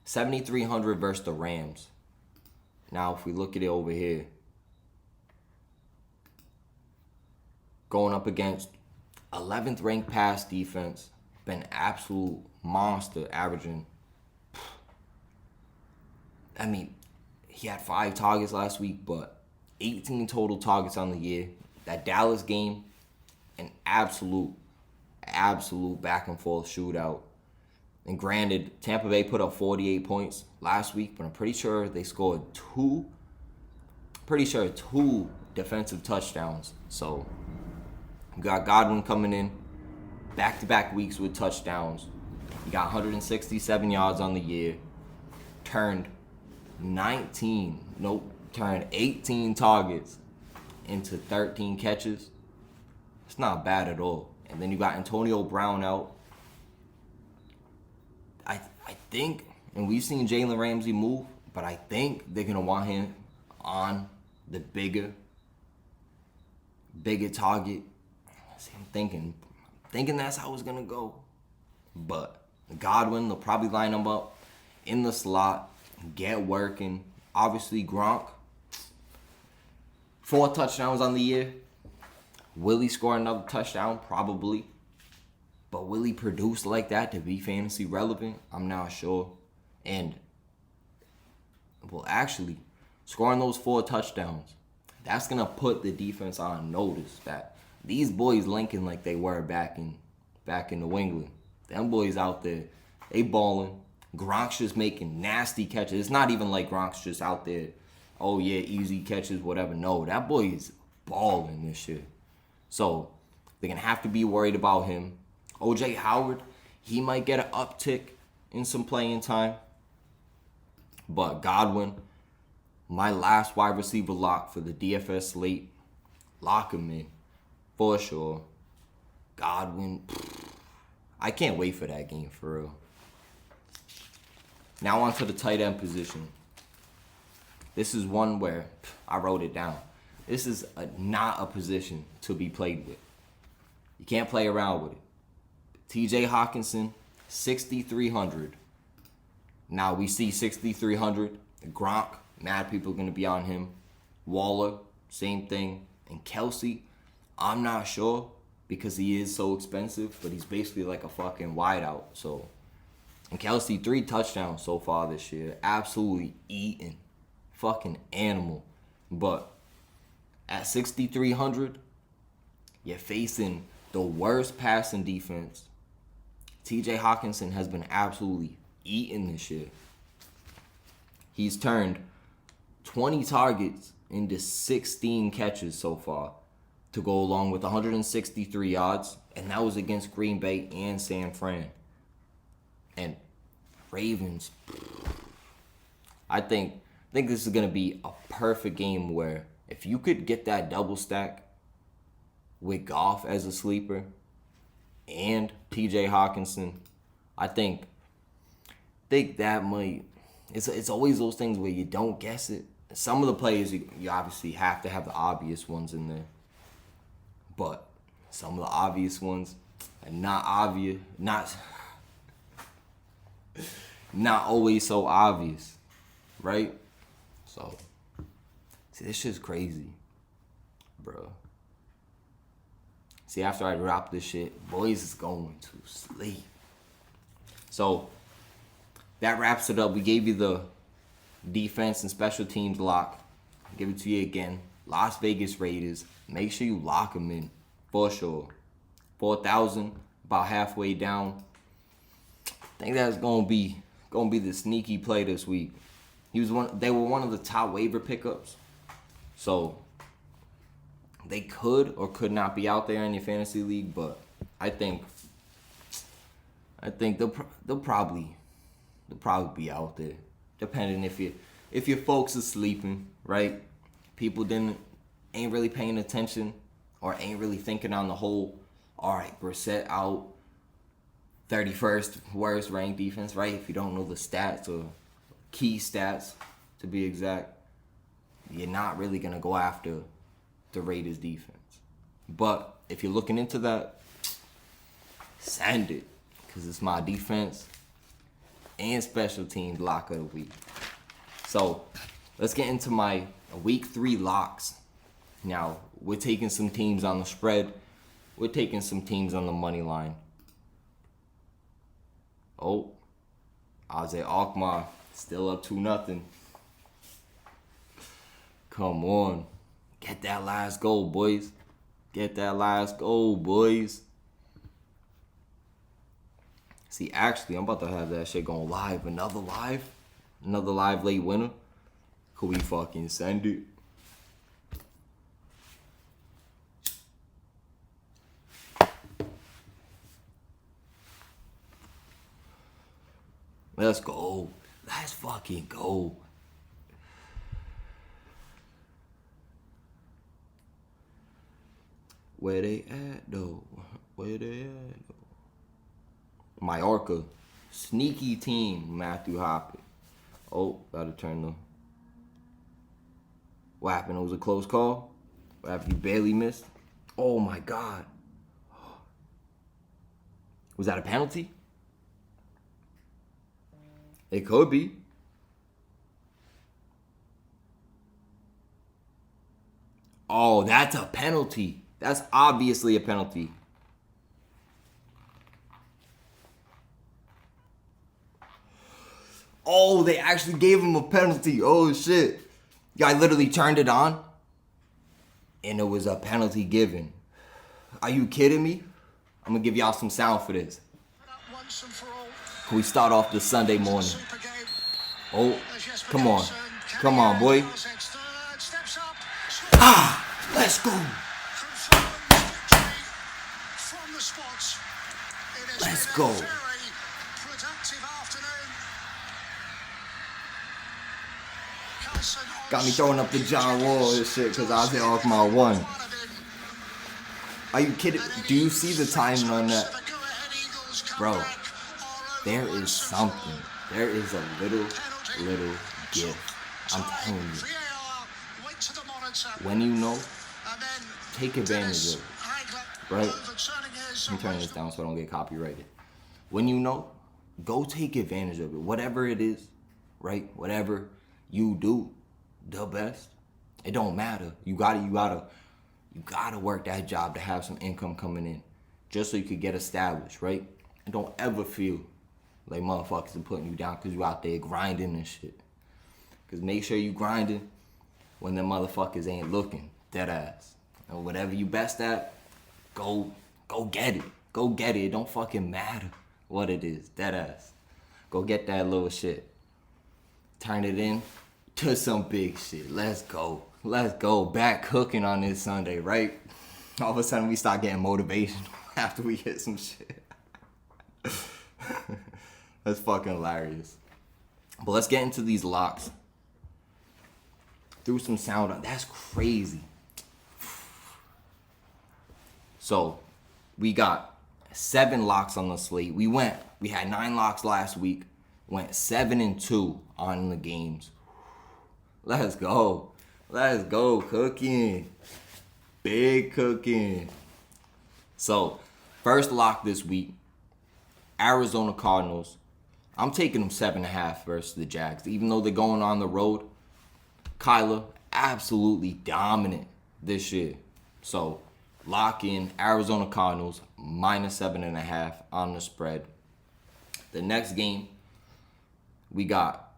7,300 versus the Rams. Now, if we look at it over here, going up against 11th ranked pass defense, been absolute monster, averaging. I mean, he had 5 targets last week, but 18 total targets on the year. That Dallas game, an absolute back and forth shootout. And granted, Tampa Bay put up 48 points last week, but I'm pretty sure they scored 2 defensive touchdowns. So, you got Godwin coming in, back-to-back weeks with touchdowns. He got 167 yards on the year, turned 18 targets into 13 catches. It's not bad at all. And then you got Antonio Brown out. I think, and we've seen Jalen Ramsey move, but I think they're going to want him on the bigger target. See, I'm thinking that's how it's going to go. But Godwin, they'll probably line him up in the slot, get working. Obviously, Gronk, 4 touchdowns on the year. Will he score another touchdown? Probably. But will he produce like that to be fantasy relevant? I'm not sure. And, well, actually, scoring those 4 touchdowns, that's going to put the defense on notice that these boys linking like they were back in New England. Them boys out there, they balling. Gronk's just making nasty catches. It's not even like Gronk's just out there, oh yeah, easy catches, whatever. No, that boy is balling this shit. So they're going to have to be worried about him. O.J. Howard, he might get an uptick in some playing time. But Godwin, my last wide receiver lock for the DFS slate, lock him in for sure. Godwin, I can't wait for that game for real. Now on to the tight end position. This is one where I wrote it down. This is not a position to be played with. You can't play around with it. TJ Hawkinson, 6,300. Now we see 6,300. Gronk, mad people are going to be on him. Waller, same thing. And Kelsey, I'm not sure because he is so expensive, but he's basically like a fucking wideout. So, and Kelsey, 3 touchdowns so far this year. Absolutely eating. Fucking animal. But at 6,300, you're facing the worst passing defense. TJ Hawkinson has been absolutely eating this year. He's turned 20 targets into 16 catches so far to go along with 163 yards, and that was against Green Bay and San Fran. And Ravens, I think this is going to be a perfect game where if you could get that double stack with Goff as a sleeper and TJ Hawkinson, I think that might, it's always those things where you don't guess it. Some of the players, you obviously have to have the obvious ones in there. But some of the obvious ones are not obvious, not always so obvious, right? So, see, this shit's crazy, bro. See, after I drop this shit, boys is going to sleep. So, that wraps it up. We gave you the defense and special teams lock. I'll give it to you again. Las Vegas Raiders. Make sure you lock them in for sure. 4,000, about halfway down. I think that's gonna be the sneaky play this week. They were one of the top waiver pickups, so they could or could not be out there in your fantasy league. But I think they'll probably be out there, depending if your folks are sleeping, right? People ain't really paying attention or ain't really thinking on the whole. All right, Brissett out, 31st worst ranked defense, right? If you don't know the stats or key stats to be exact, you're not really gonna go after the Raiders defense. But if you're looking into that, send it, because it's my defense and special teams lock of the week. So let's get into my week 3 locks. Now, we're taking some teams on the spread. We're taking some teams on the money line. Oh, AZ Alkmaar still up 2-0. Come on. Get that last goal, boys. Get that last goal, boys. See, actually, I'm about to have that shit going live. Another live late winner. Could we fucking send it? Let's go. Let's fucking go. Where they at, though? Where they at, though? Mallorca. Sneaky team, Matthew Hoppett. Oh, gotta turn the... What happened? It was a close call? What happened? You barely missed? Oh, my God. Was that a penalty? It could be. Oh, that's a penalty. That's obviously a penalty. Oh, they actually gave him a penalty. Oh, shit. Guy literally turned it on, and it was a penalty given. Are you kidding me? I'm going to give y'all some sound for this. Can we start off this Sunday morning? Oh, come on. Come on, boy. Ah, let's go. Let's go. Got me throwing up the John Wall and shit because AZ Alkmaar won. Are you kidding? Do you see the timing on that? Bro, there is something. There is a little gift I'm telling you. When you know, take advantage of it. Right? I'm turning this down so I don't get copyrighted. When you know, go take advantage of it. Whatever it is, right? Whatever you do the best, it don't matter. You gotta work that job to have some income coming in, just so you could get established, right? And don't ever feel like motherfuckers are putting you down because you out there grinding and shit. Because make sure you grinding when the motherfuckers ain't looking, dead ass. And whatever you best at, go get it. Go get it. It don't fucking matter what it is, dead ass. Go get that little shit. Turn it in to some big shit. Let's go. Let's go. Back cooking on this Sunday, right? All of a sudden we start getting motivation after we hit some shit. That's fucking hilarious. But let's get into these locks. Threw some sound on. That's crazy. So we got 7 locks on the slate. We had 9 locks last week. Went 7-2 on the games. Let's go. Let's go. Cooking. Big cooking. So, first lock this week, Arizona Cardinals. I'm taking them 7.5 versus the Jags. Even though they're going on the road, Kyler, absolutely dominant this year. So, lock in Arizona Cardinals, minus 7.5 on the spread. The next game, we got,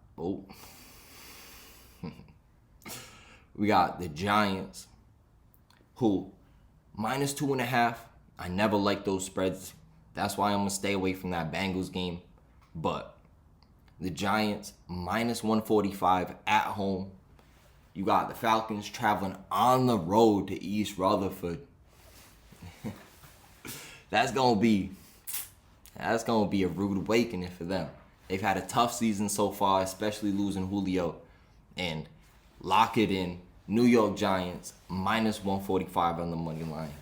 we got the Giants, who, minus 2.5. I never like those spreads. That's why I'm going to stay away from that Bengals game. But the Giants, minus 145 at home. You got the Falcons traveling on the road to East Rutherford. That's gonna be a rude awakening for them. They've had a tough season so far, especially losing Julio. And lock it in. New York Giants, minus 145 on the money line.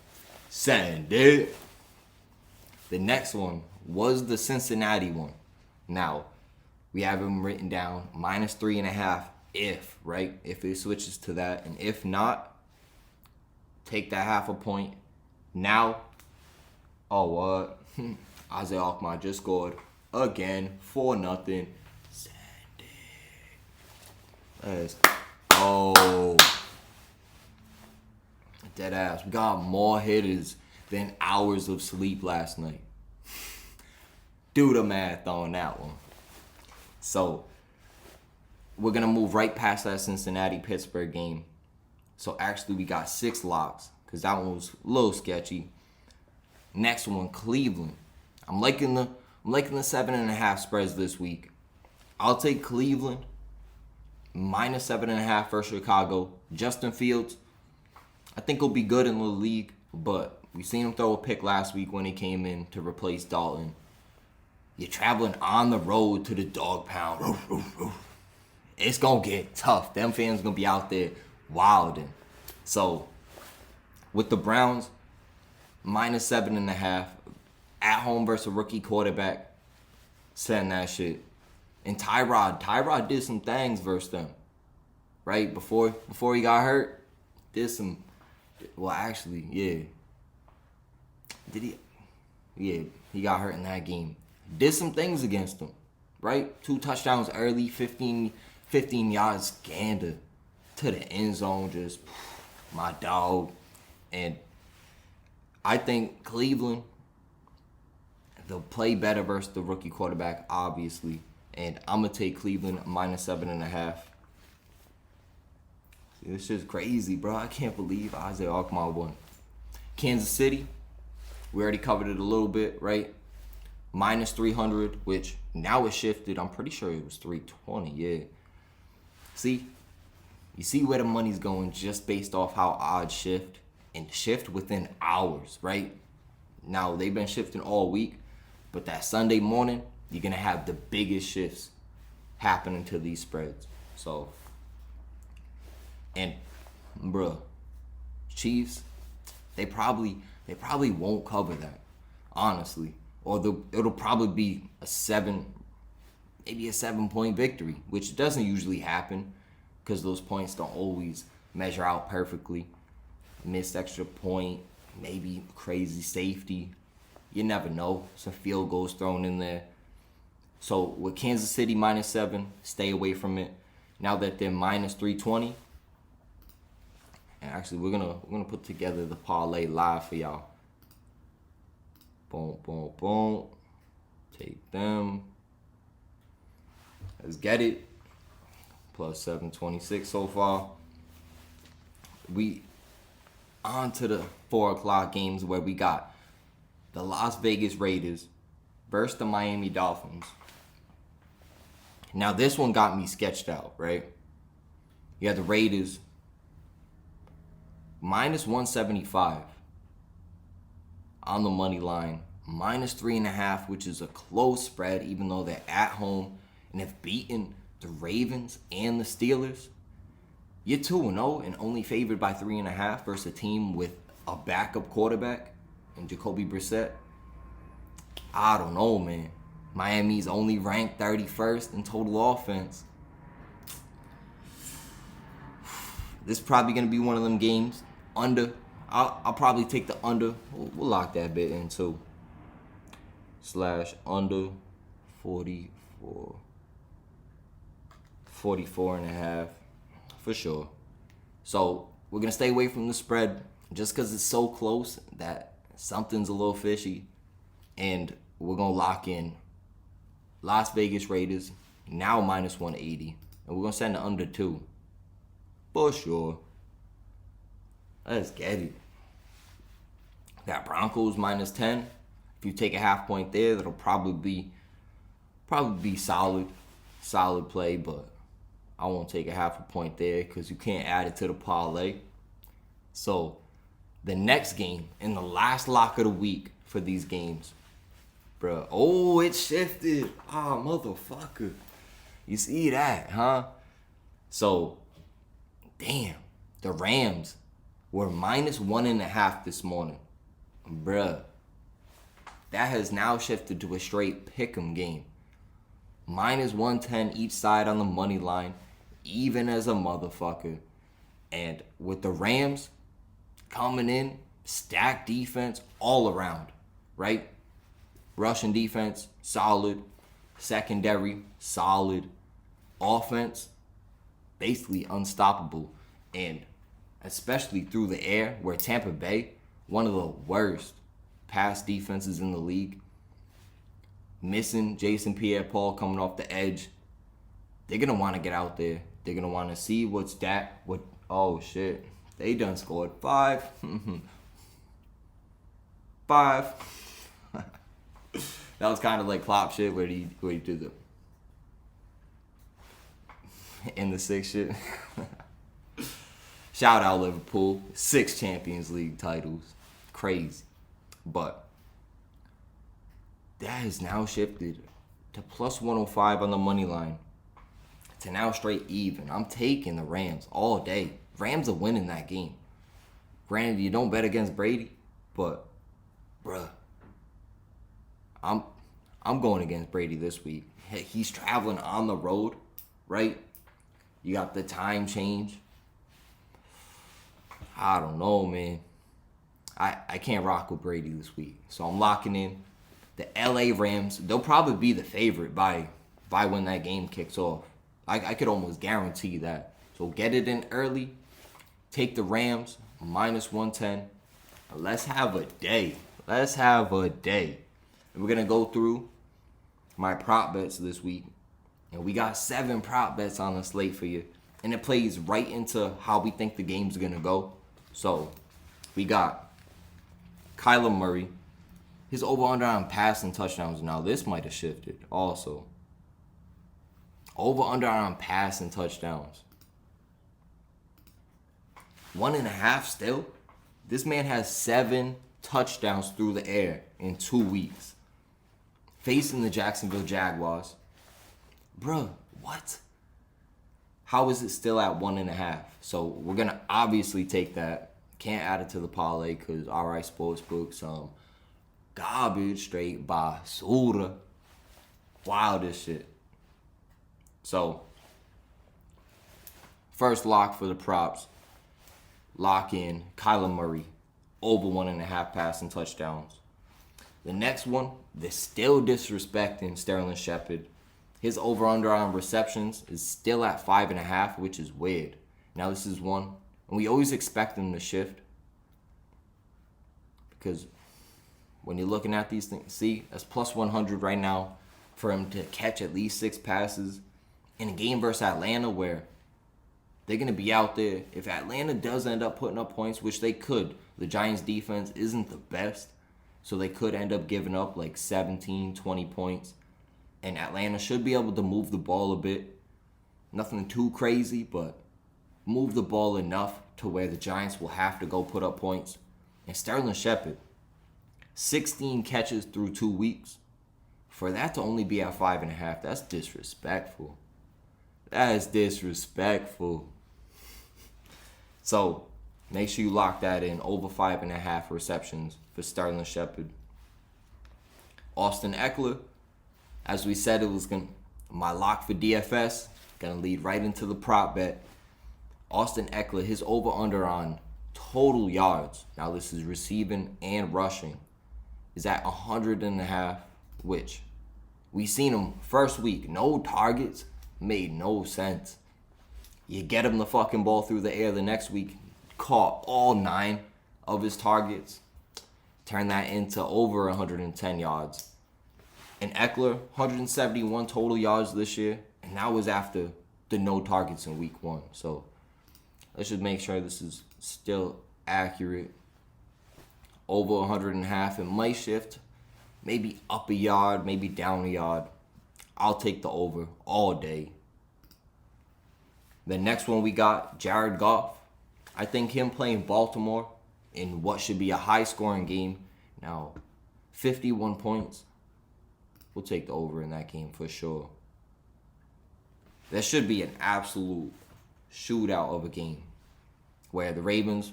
Send it. The next one was the Cincinnati one. Now, we have them written down, minus 3.5 if, right? If it switches to that. And if not, take that 0.5 point. Now, oh, what? AZ Alkmaar just scored again, 4-0. Send it. Let's go. Dead ass. We got more hitters than hours of sleep last night. Do the math on that one. So, we're going to move right past that Cincinnati-Pittsburgh game. So, actually, we got 6 locks because that one was a little sketchy. Next one, Cleveland. I'm liking the 7.5 spreads this week. I'll take Cleveland, minus 7.5 for Chicago. Justin Fields, I think he'll be good in the league, but we seen him throw a pick last week when he came in to replace Dalton. You're traveling on the road to the dog pound. It's going to get tough. Them fans going to be out there wilding. So, with the Browns, minus 7.5 at home versus a rookie quarterback, send that shit. And Tyrod did some things versus them, right? Before he got hurt, did some. Well, actually, yeah. Did he? Yeah, he got hurt in that game. Did some things against them, right? 2 touchdowns early, 15 yards gander to the end zone, just my dog. And I think Cleveland, they'll play better versus the rookie quarterback, obviously. And I'm going to take Cleveland minus 7.5. This shit's crazy, bro. I can't believe AZ Alkmaar won. Kansas City, we already covered it a little bit, right? Minus 300, which now it's shifted. I'm pretty sure it was 320, yeah. See? You see where the money's going just based off how odds shift. And shift within hours, right? Now, they've been shifting all week, but that Sunday morning, you're going to have the biggest shifts happening to these spreads. So, and, bruh, Chiefs, they probably won't cover that, honestly. Or it'll probably be maybe a 7-point victory, which doesn't usually happen. because those points don't always measure out perfectly. Missed extra point, maybe crazy safety. You never know. Some field goals thrown in there. So with Kansas City -7, stay away from it. Now that they're -320, and actually we're gonna put together the parlay live for y'all. Boom, boom, boom. Take them. Let's get it. Plus 726 so far. We on to the 4 o'clock games where we got the Las Vegas Raiders versus the Miami Dolphins. Now this one got me sketched out, right? You got the Raiders -175 on the money line, -3.5, which is a close spread, even though they're at home and have beaten the Ravens and the Steelers. You're 2-0 and only favored by 3.5 versus a team with a backup quarterback and Jacoby Brissett. I don't know, man. Miami's only ranked 31st in total offense. This is probably going to be one of them games. Under. I'll probably take the under. We'll lock that bit in too. /under 44. 44.5 for sure. So we're going to stay away from the spread just because it's so close that something's a little fishy. And we're going to lock in Las Vegas Raiders, now -180. And we're going to send the under 2. For sure. Let's get it. Got Broncos -10. If you take a half point there, that'll probably be solid play, but I won't take a half a point there because you can't add it to the parlay. So the next game in the last lock of the week for these games, bro. Oh, it shifted. Oh, motherfucker. You see that, huh? So, damn. The Rams were -1.5 this morning. Bruh. That has now shifted to a straight pick'em game. -110 each side on the money line, even as a motherfucker. And with the Rams coming in, stacked defense all around, right? Rushing defense, solid. Secondary, solid. Offense, basically unstoppable. And especially through the air, where Tampa Bay, one of the worst pass defenses in the league, missing Jason Pierre-Paul coming off the edge. They're going to want to get out there. They're going to want to see oh, shit. They done scored 5. 5. That was kind of like Klopp shit where he did the in the 6 shit. Shout out Liverpool. 6 Champions League titles. Crazy. But that has now shifted to +105 on the money line to now straight even. I'm taking the Rams all day. Rams are winning that game. Granted, you don't bet against Brady, but bruh, I'm going against Brady this week. He's traveling on the road, right? You got the time change. I don't know, man. I can't rock with Brady this week. So I'm locking in the LA Rams. They'll probably be the favorite by when that game kicks off. I could almost guarantee that. So get it in early. Take the Rams, -110. Let's have a day. Let's have a day. And we're going to go through my prop bets this week. And we got 7 prop bets on the slate for you. And it plays right into how we think the game's going to go. So we got Kyler Murray. His over-under on passing touchdowns. Now, this might have shifted also. Over-under on passing touchdowns. 1.5 still? This man has 7 touchdowns through the air in 2 weeks. Facing the Jacksonville Jaguars. Bruh, what? How is it still at 1.5? So we're going to obviously take that. Can't add it to the parlay because RI Sportsbook, some garbage straight basura. Wild as shit. So First lock for the props. Lock in Kyler Murray over 1.5 passing touchdowns. The next one, they're still disrespecting Sterling Shepard. His over-under on receptions is still at 5.5, which is weird. Now this is one, and we always expect him to shift. Because when you're looking at these things, see, that's plus 100 right now for him to catch at least 6 passes in a game versus Atlanta where they're going to be out there. If Atlanta does end up putting up points, which they could, the Giants' defense isn't the best, so they could end up giving up like 17, 20 points. And Atlanta should be able to move the ball a bit. Nothing too crazy, but move the ball enough to where the Giants will have to go put up points. And Sterling Shepard, 16 catches through 2 weeks. For that to only be at 5.5, that's disrespectful. That is disrespectful. So make sure you lock that in, over 5.5 receptions for Sterling Shepard. Austin Eckler, as we said, it was my lock for DFS, gonna lead right into the prop bet. Austin Eckler, his over-under on total yards, now this is receiving and rushing, is at 100.5, which we seen him first week, no targets, made no sense. You get him the fucking ball through the air the next week, caught all 9 of his targets, turn that into over 110 yards. And Eckler, 171 total yards this year, and that was after the no targets in week 1. So let's just make sure this is still accurate. Over 100.5, it might shift, maybe up a yard, maybe down a yard. I'll take the over all day. The next one we got, Jared Goff. I think him playing Baltimore in what should be a high-scoring game. Now, 51 points. We'll take the over in that game for sure. That should be an absolute shootout of a game where the Ravens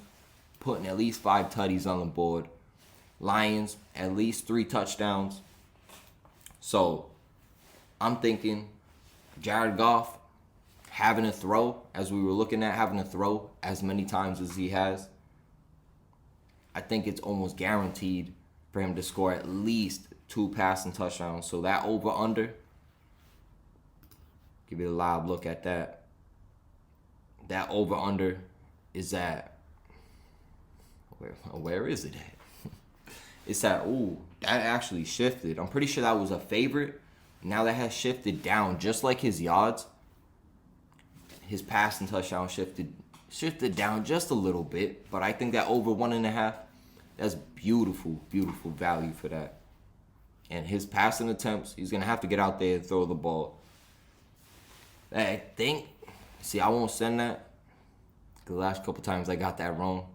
putting at least 5 tutties on the board. Lions, at least 3 touchdowns. So, I'm thinking Jared Goff having a throw, as we were looking at, having a throw as many times as he has. I think it's almost guaranteed for him to score at least 2 passing touchdowns. So that over-under, give you a live look at that. That over-under is at, where is it at? It's at, that actually shifted. I'm pretty sure that was a favorite. Now that has shifted down, just like his yards. His passing touchdown shifted down just a little bit, but I think that over 1.5, that's beautiful, beautiful value for that. And his passing attempts, he's going to have to get out there and throw the ball. I think, I won't send that. The last couple times I got that wrong,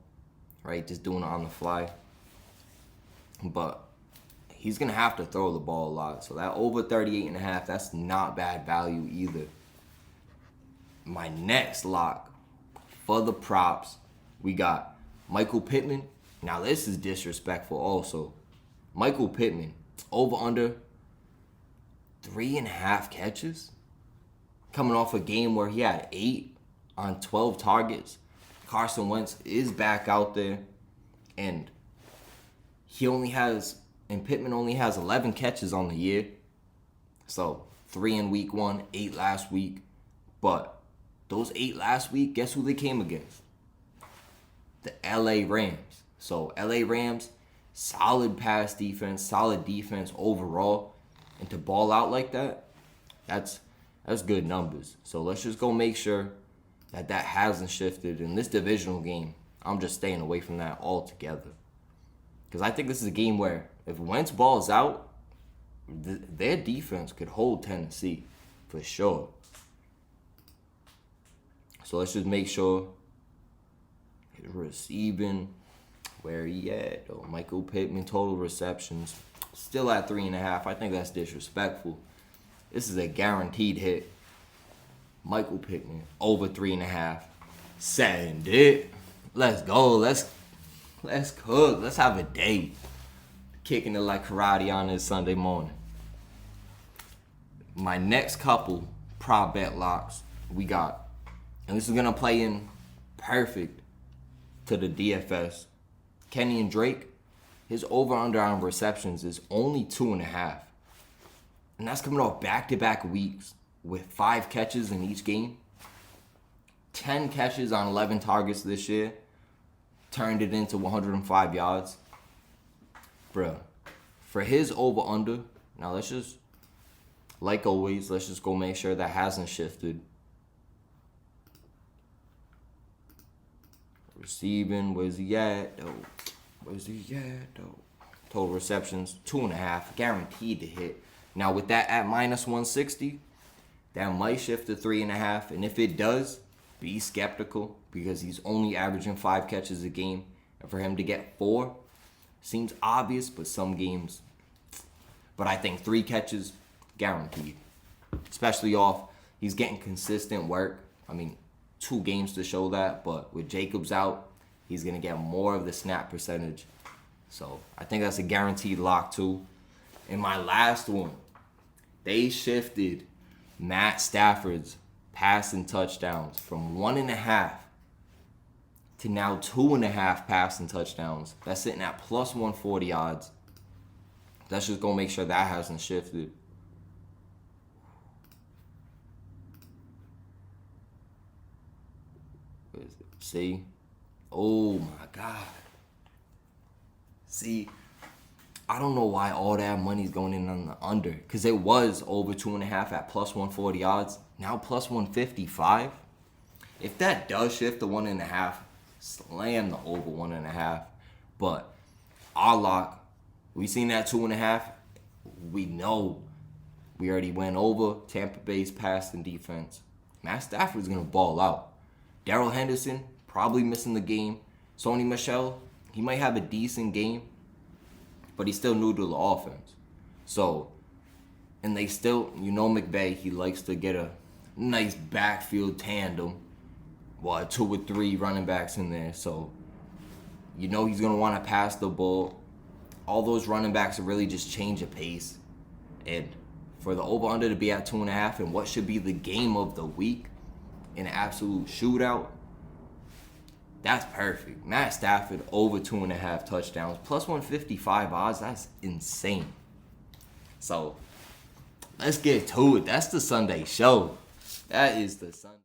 right? Just doing it on the fly. But he's going to have to throw the ball a lot. So that over 38.5, that's not bad value either. My next lock for the props, we got Michael Pittman. Now this is disrespectful also. Michael Pittman, over under 3.5 catches. Coming off a game where he had 8 on 12 targets. Carson Wentz is back out there. And Pittman only has 11 catches on the year. So 3 in week 1, 8 last week. But those 8 last week, guess who they came against? The LA Rams. So LA Rams, solid pass defense, solid defense overall. And to ball out like that, that's good numbers. So let's just go make sure that hasn't shifted in this divisional game. I'm just staying away from that altogether. Because I think this is a game where if Wentz balls out, their defense could hold Tennessee for sure. So let's just make sure he's receiving where he at. Oh, Michael Pittman, total receptions, still at 3.5. I think that's disrespectful. This is a guaranteed hit. Michael Pittman, over 3.5. Send it. Let's go. Let's cook. Let's have a day. Kicking it like karate on this Sunday morning. My next couple prop bet locks, we got And this is going to play in perfect to the DFS. Kenny and Drake, his over-under on receptions is only 2.5. And that's coming off back-to-back weeks with 5 catches in each game. 10 catches on 11 targets this year. Turned it into 105 yards. Bruh, for his over-under, now let's just, like always, let's just go make sure that hasn't shifted. Receiving, where's he at, though? Where's he at, though? Total receptions, 2.5, guaranteed to hit. Now, with that at minus 160, that might shift to 3.5. And if it does, be skeptical because he's only averaging 5 catches a game. And for him to get 4 seems obvious, but some games. But I think 3 catches, guaranteed. Especially off, he's getting consistent work. I mean, 2 games to show that, but with Jacobs out, he's going to get more of the snap percentage. So I think that's a guaranteed lock too. In my last one, they shifted Matt Stafford's passing touchdowns from 1.5 to now 2.5 passing touchdowns. That's sitting at plus 140 odds. That's just going to make sure that hasn't shifted. Where is it? See? Oh my God. See, I don't know why all that money's going in on the under. Because it was over 2.5 at plus 140 odds. Now plus 155. If that does shift to 1.5, slam the over 1.5. But our lock, we seen that 2.5. We know we already went over Tampa Bay's passing defense. Matt Stafford's going to ball out. Darrell Henderson, probably missing the game. Sony Michelle, he might have a decent game, but he's still new to the offense. So, and they still, you know McVay, he likes to get a nice backfield tandem. Well, 2 or 3 running backs in there. So, you know he's going to want to pass the ball. All those running backs are really just change of pace. And for the over-under to be at 2.5 and what should be the game of the week, an absolute shootout, that's perfect. Matt Stafford over 2.5 touchdowns, plus 155 odds. That's insane. So let's get to it. That's the Sunday show. That is the Sunday.